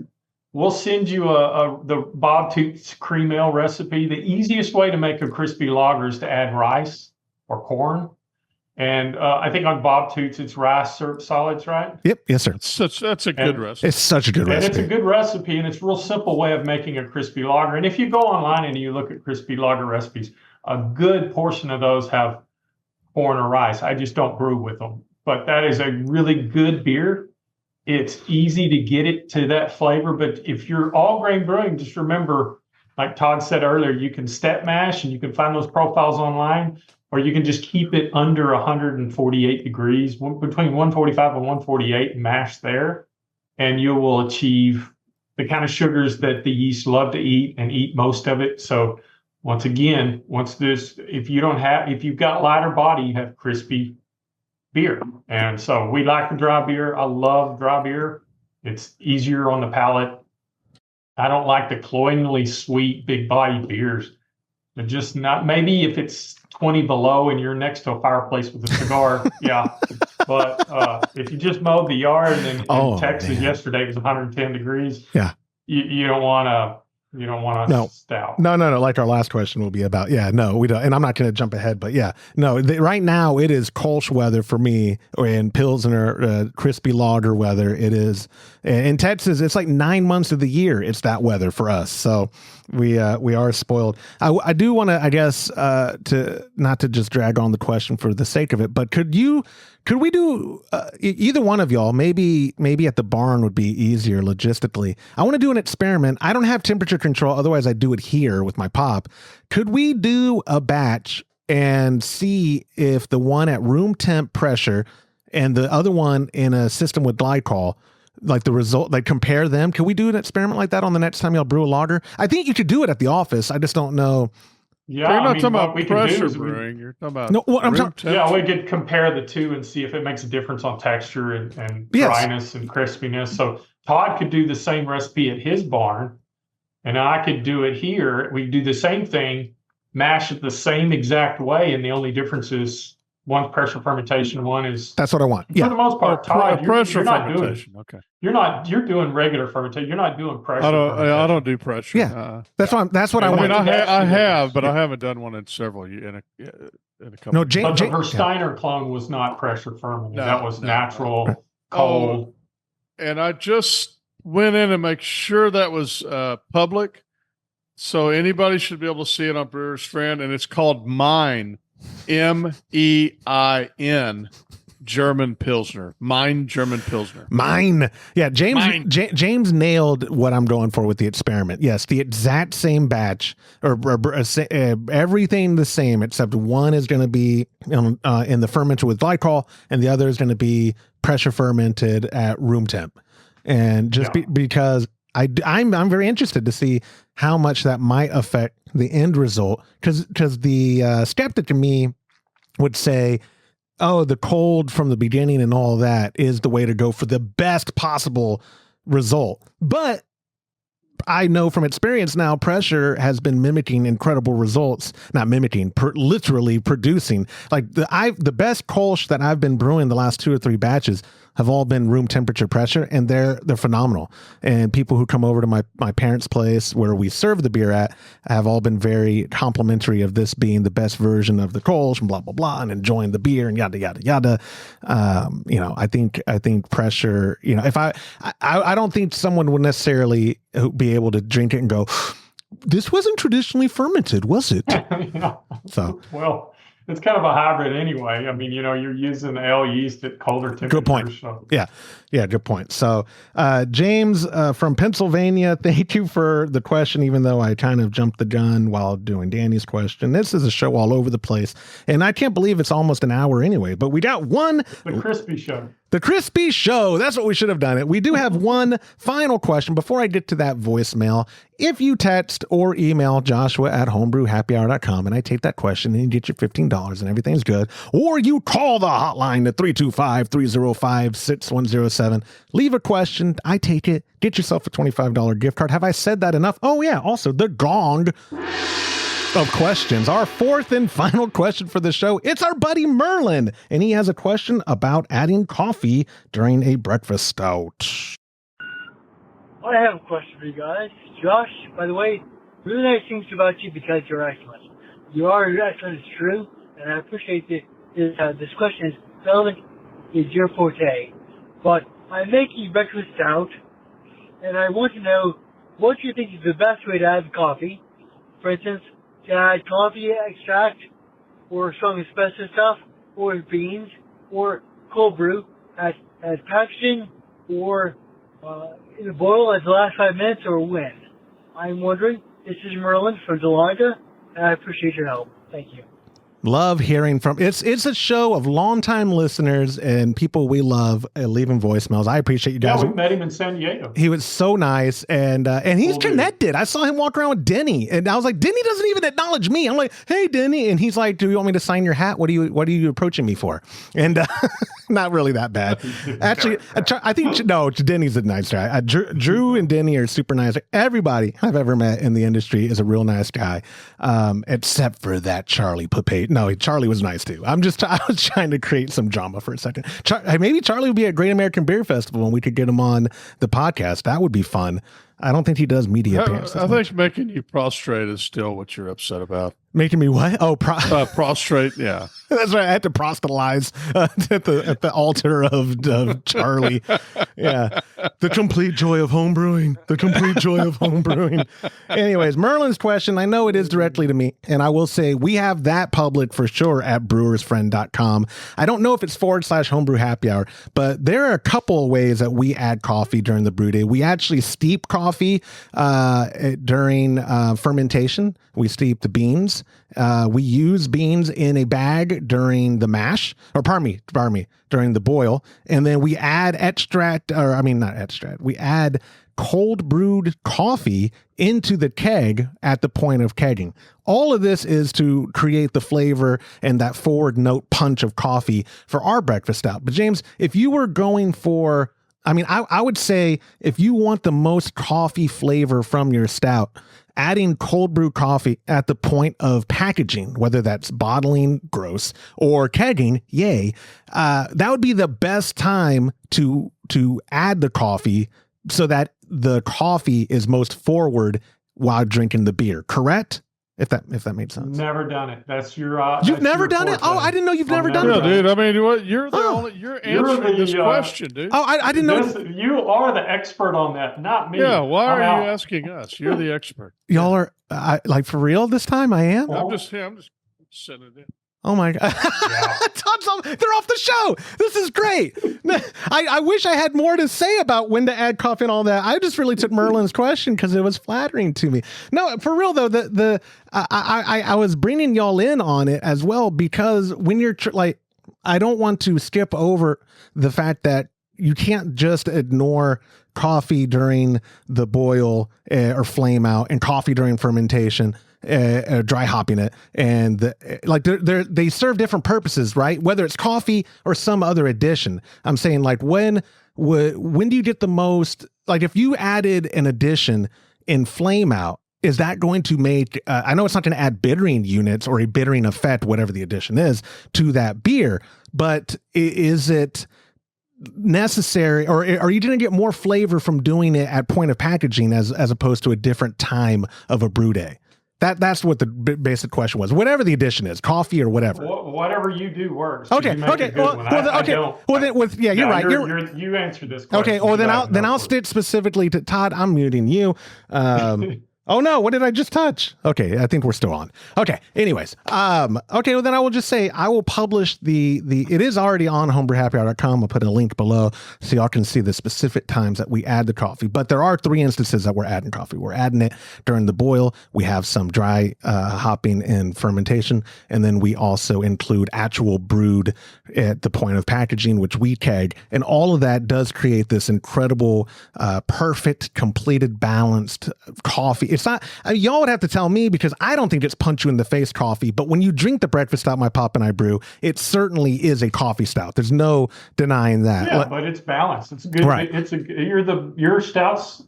we'll send you the Bob Toots cream ale recipe. The easiest way to make a crispy lager is to add rice or corn. And I think on Bob Toots, it's rice syrup solids, right? Yep. Yes, sir. That's a good recipe. It's such a good recipe. It's a good recipe, and it's a real simple way of making a crispy lager. And if you go online and you look at crispy lager recipes, a good portion of those have corn or rice. I just don't brew with them. But that is a really good beer. It's easy to get it to that flavor. But if you're all grain brewing, just remember, like Todd said earlier, you can step mash, and you can find those profiles online. Or you can just keep it under 148 degrees, between 145 and 148, and mash there, and you will achieve the kind of sugars that the yeast love to eat and eat most of it. So once again, if you've got lighter body, you have crispy beer. And so we like the dry beer. I love dry beer. It's easier on the palate. I don't like the cloyingly sweet, big body beers. They're just not, maybe if it's 20 below and you're next to a fireplace with a cigar, yeah. But if you just mowed the yard and in Texas yesterday it was 110 degrees, you don't want to stout. No. Like our last question will be about, we don't. And I'm not going to jump ahead, but right now it is Kolsch weather for me, or in Pilsner, crispy lager weather. It is in Texas. It's like 9 months of the year. It's that weather for us. So we are spoiled. I do want to, I guess, to not to just drag on the question for the sake of it, but could we do either one of y'all? Maybe at the barn would be easier logistically. I want to do an experiment. I don't have temperature control. Otherwise I do it here with my pop. Could we do a batch and see if the one at room temp pressure and the other one in a system with glycol, like the result, like compare them? Can we do an experiment like that on the next time y'all brew a lager? I think you could do it at the office. I just don't know. Yeah, you're not talking about pressure brewing. You're talking about we could compare the two and see if it makes a difference on texture and dryness and crispiness. So Todd could do the same recipe at his barn And I could do it here. We do the same thing, mash it the same exact way, and the only difference is one's pressure fermentation, one is. That's what I want. Yeah. For the most part, Todd, pressure you're not fermentation. Doing. You're doing regular fermentation. You're not doing pressure. I don't do pressure. Yeah, that's what I want. I have, but I haven't done one in several years. In a couple. No, but her Steiner clone was not pressure fermented. That was natural, cold. And I just went in and make sure that was public, so anybody should be able to see it on Brewer's Friend, and it's called Mein, MEIN. German Pilsner. Mein German Pilsner. Mine. Yeah, James nailed what I'm going for with the experiment. Yes, the exact same batch, or everything the same, except one is going to be in the fermenter with glycol, and the other is going to be pressure fermented at room temp. And just because I'm very interested to see how much that might affect the end result, because the skeptic in me would say, oh, the cold from the beginning and all that is the way to go for the best possible result. But I know from experience now, pressure has been mimicking incredible results. Not mimicking, literally producing. Like the best Kolsch that I've been brewing the last 2 or 3 batches have all been room temperature pressure, and they're phenomenal. And people who come over to my parents' place where we serve the beer at have all been very complimentary of this being the best version of the Kolsch and blah blah blah, and enjoying the beer and yada yada yada. I think pressure. If I don't think someone would necessarily be able to drink it and go, this wasn't traditionally fermented, was it? So well. It's kind of a hybrid anyway. I mean, you're using ale yeast at colder temperatures. Good point. So. Yeah, good point. So, James from Pennsylvania, thank you for the question, even though I kind of jumped the gun while doing Danny's question. This is a show all over the place, and I can't believe it's almost an hour anyway, but we got one. The Crispy Show. The Crispy Show. That's what we should have done it. We do have one final question before I get to that voicemail. If you text or email Joshua@homebrewhappyhour.com and I take that question and you get your $15 and everything's good, or you call the hotline at 325-305-6107, leave a question. I take it. Get yourself a $25 gift card. Have I said that enough? Oh yeah. Also the gong of questions. Our fourth and final question for the show. It's our buddy Merlin, and he has a question about adding coffee during a breakfast stout. I have a question for you guys. Josh, by the way, really nice things about you because you're excellent. You are excellent, it's true, and I appreciate this question is relevant, is your forte. But I'm making breakfast stout, and I want to know what you think is the best way to add coffee. For instance, to add coffee extract or strong espresso stuff or beans or cold brew as packaging or in the boil as the last 5 minutes or when. I'm wondering. This is Merlin from Delonda, and I appreciate your help. Thank you. Love hearing from it's a show of longtime listeners and people we love leaving voicemails. I appreciate you guys. Yeah, we met him in San Diego. He was so nice, and he's connected. I saw him walk around with Denny, and I was like, Denny doesn't even acknowledge me. I'm like, hey Denny, and he's like, do you want me to sign your hat? What are you approaching me for? And not really that bad. Actually, I think Denny's a nice guy. Drew and Denny are super nice. Everybody I've ever met in the industry is a real nice guy, except for that Charlie Pape. No, Charlie was nice too. I was trying to create some drama for a second. Maybe Charlie would be at Great American Beer Festival and we could get him on the podcast. That would be fun. I don't think he does media appearances. I think making you prostrate is still what you're upset about. Making me what? Oh, prostrate. Yeah, that's right. I had to proselytize at the altar of Charlie. Yeah, the complete joy of homebrewing. The complete joy of homebrewing. Anyways, Merlin's question. I know it is directly to me, and I will say we have that public for sure at brewersfriend.com. I don't know if it's /homebrew happy hour, but there are a couple of ways that we add coffee during the brew day. We actually steep coffee during fermentation. We steep the beans. We use beans in a bag during the mash, or pardon me, during the boil. And then we add we add cold brewed coffee into the keg at the point of kegging. All of this is to create the flavor and that forward note punch of coffee for our breakfast stout. But James, if you were going for I mean, I would say if you want the most coffee flavor from your stout, adding cold brew coffee at the point of packaging, whether that's bottling, gross, or kegging, yay, that would be the best time to add the coffee so that the coffee is most forward while drinking the beer. Correct? If that made sense. Never done it. That's your. You've never done it? Oh, I didn't know you've never done it. Yeah, dude. I mean, what you're the only you're answering this question, dude. Oh, I didn't know. You are the expert on that, not me. Yeah, why are you asking us? You're the expert. Y'all are like for real this time. I am. I'm just sending it in. Oh my God. Yeah. They're off the show. This is great. I wish I had more to say about when to add coffee and all that. I just really took Merlin's question because it was flattering to me. No, for real though, I was bringing y'all in on it as well because when you're I don't want to skip over the fact that you can't just ignore coffee during the boil or flame out and coffee during fermentation. Dry hopping it, and they serve different purposes, right? Whether it's coffee or some other addition. I'm saying like when do you get the most? Like if you added an addition in flame out, is that going to make? I know it's not going to add bittering units or a bittering effect, whatever the addition is, to that beer, but is it necessary, or are you going to get more flavor from doing it at point of packaging as opposed to a different time of a brew day? That's what the basic question was. Whatever the addition is, coffee or whatever. Whatever you do works. Okay. You're right. You answered this question. Okay. Or then I'll stick specifically to Todd. I'm muting you. Oh no, what did I just touch? Okay, I think we're still on. Okay, anyways. Okay, well then I will just say I will publish it is already on homebrewhappyhour.com. I'll put a link below so y'all can see the specific times that we add the coffee. But there are 3 instances that we're adding coffee. We're adding it during the boil. We have some dry hopping and fermentation, and then we also include actual brewed at the point of packaging, which we keg, and all of that does create this incredible, perfect, completed, balanced coffee. It's not, y'all would have to tell me because I don't think it's punch you in the face coffee, but when you drink the breakfast stout my pop and I brew, it certainly is a coffee stout. There's no denying that. Yeah, but it's balanced. It's good. Right. Your stout's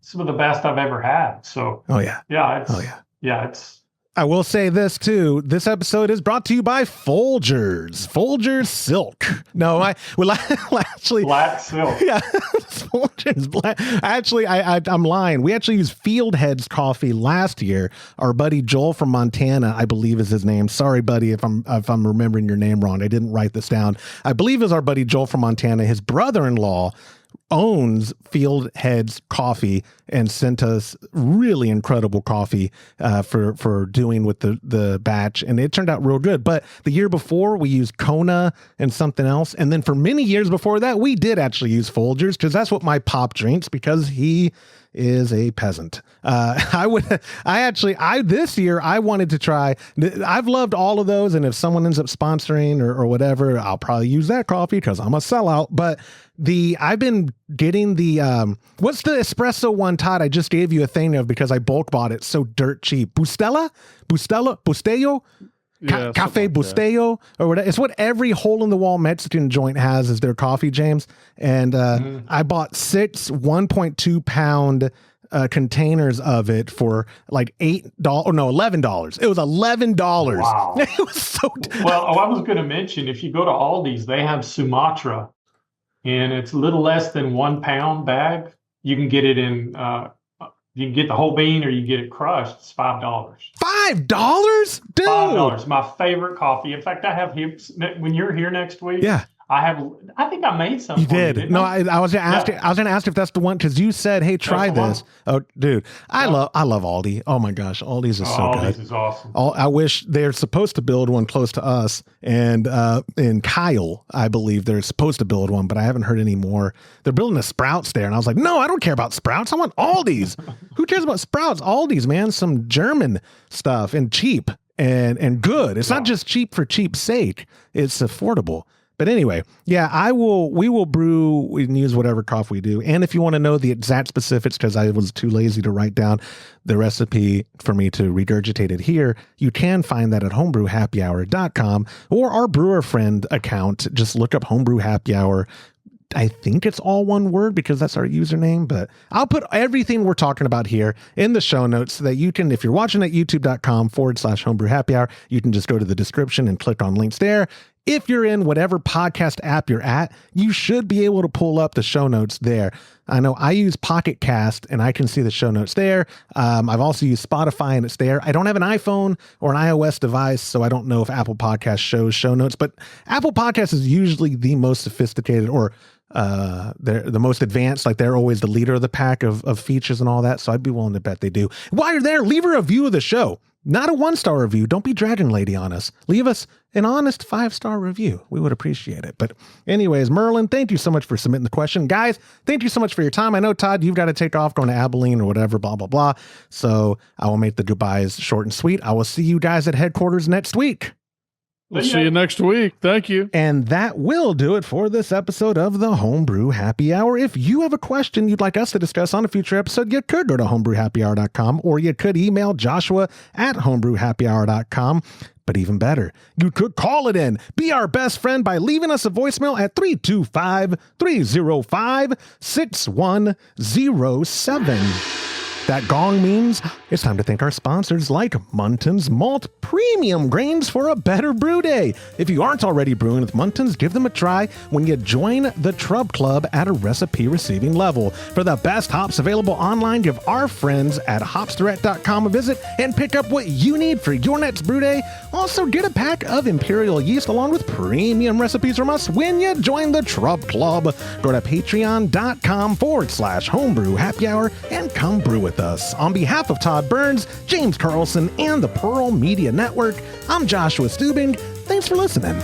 some of the best I've ever had. So it's I will say this too. This episode is brought to you by Folgers. Folgers Silk. No, actually black silk. Yeah, Folgers Black. Actually, I'm lying. We actually used Fieldhead's coffee last year. Our buddy Joel from Montana, I believe is his name. Sorry, buddy, if I'm remembering your name wrong. I didn't write this down. I believe is our buddy Joel from Montana. His brother-in-law owns Fieldhead's coffee and sent us really incredible coffee for doing with the batch, and it turned out real good. But the year before we used Kona and something else, and then for many years before that we did actually use Folgers because that's what my pop drinks because he is a peasant. This year I wanted to try. I've loved all of those, and if someone ends up sponsoring or whatever, I'll probably use that coffee because I'm a sellout. But I've been getting what's the espresso one, Todd? I just gave you a thing of because I bulk bought it so dirt cheap. Bustello. Yeah, Cafe Bustelo or whatever. It's what every hole in the wall Mexican joint has as their coffee, James. And I bought 6 1.2 pound containers of it for like $11. It was $11. Wow. It was so well. I was going to mention if you go to Aldi's, they have Sumatra, and it's a little less than 1 pound bag. You can get it in. You can get the whole bean or you get it crushed. It's $5. $5? Dude. $5. My favorite coffee. In fact, I have hips when you're here next week. Yeah. I think I made some. You did. No, I was going to ask. I was going to ask if that's the one because you said, "Hey, try this." Oh, dude, I love Aldi. Oh my gosh, Aldi's is so good. Aldi's is awesome. I wish they're supposed to build one close to us, and in Kyle, I believe they're supposed to build one, but I haven't heard any more. They're building a Sprouts there, and I was like, "No, I don't care about Sprouts. I want Aldi's. Who cares about Sprouts? Aldi's, man, some German stuff and cheap and good. It's not just cheap for cheap's sake. It's affordable." But anyway, yeah, we will brew and use whatever coffee we do. And if you want to know the exact specifics, because I was too lazy to write down the recipe for me to regurgitate it here, you can find that at homebrewhappyhour.com or our brewer friend account. Just look up Homebrew Happy Hour. I think it's all one word because that's our username, but I'll put everything we're talking about here in the show notes so that you can, if you're watching at youtube.com/homebrew happy hour, you can just go to the description and click on links there. If you're in whatever podcast app you're at, you should be able to pull up the show notes there. I know I use Pocket Cast and I can see the show notes there. I've also used Spotify and it's there. I don't have an iPhone or an iOS device, so I don't know if Apple Podcast shows show notes, but Apple Podcast is usually the most sophisticated, or they're the most advanced. Like, they're always the leader of the pack of features and all that. So I'd be willing to bet they do. While you're there, leave a review of the show. Not a 1-star review. Don't be dragon lady on us. Leave us an honest 5-star review. We would appreciate it. But anyways, Merlin, thank you so much for submitting the question. Guys, thank you so much for your time. I know, Todd, you've got to take off going to Abilene or whatever, blah, blah, blah. So I will make the goodbyes short and sweet. I will see you guys at headquarters next week. We'll see you next week. Thank you. And that will do it for this episode of the Homebrew Happy Hour. If you have a question you'd like us to discuss on a future episode, you could go to homebrewhappyhour.com, or you could email joshua@homebrewhappyhour.com. But even better, you could call it in. Be our best friend by leaving us a voicemail at 325-305-6107. That gong means it's time to thank our sponsors like Muntons Malt Premium Grains for a better brew day. If you aren't already brewing with Muntons, give them a try when you join the Trub Club at a recipe receiving level. For the best hops available online, give our friends at hopsdirect.com a visit and pick up what you need for your next brew day. Also, get a pack of Imperial yeast along with premium recipes from us when you join the Trub Club. Go to patreon.com/homebrew happy hour and come brew with us. On behalf of Todd Burns, James Carlson, and the Pearl Media Network, I'm Joshua Stubing. Thanks for listening.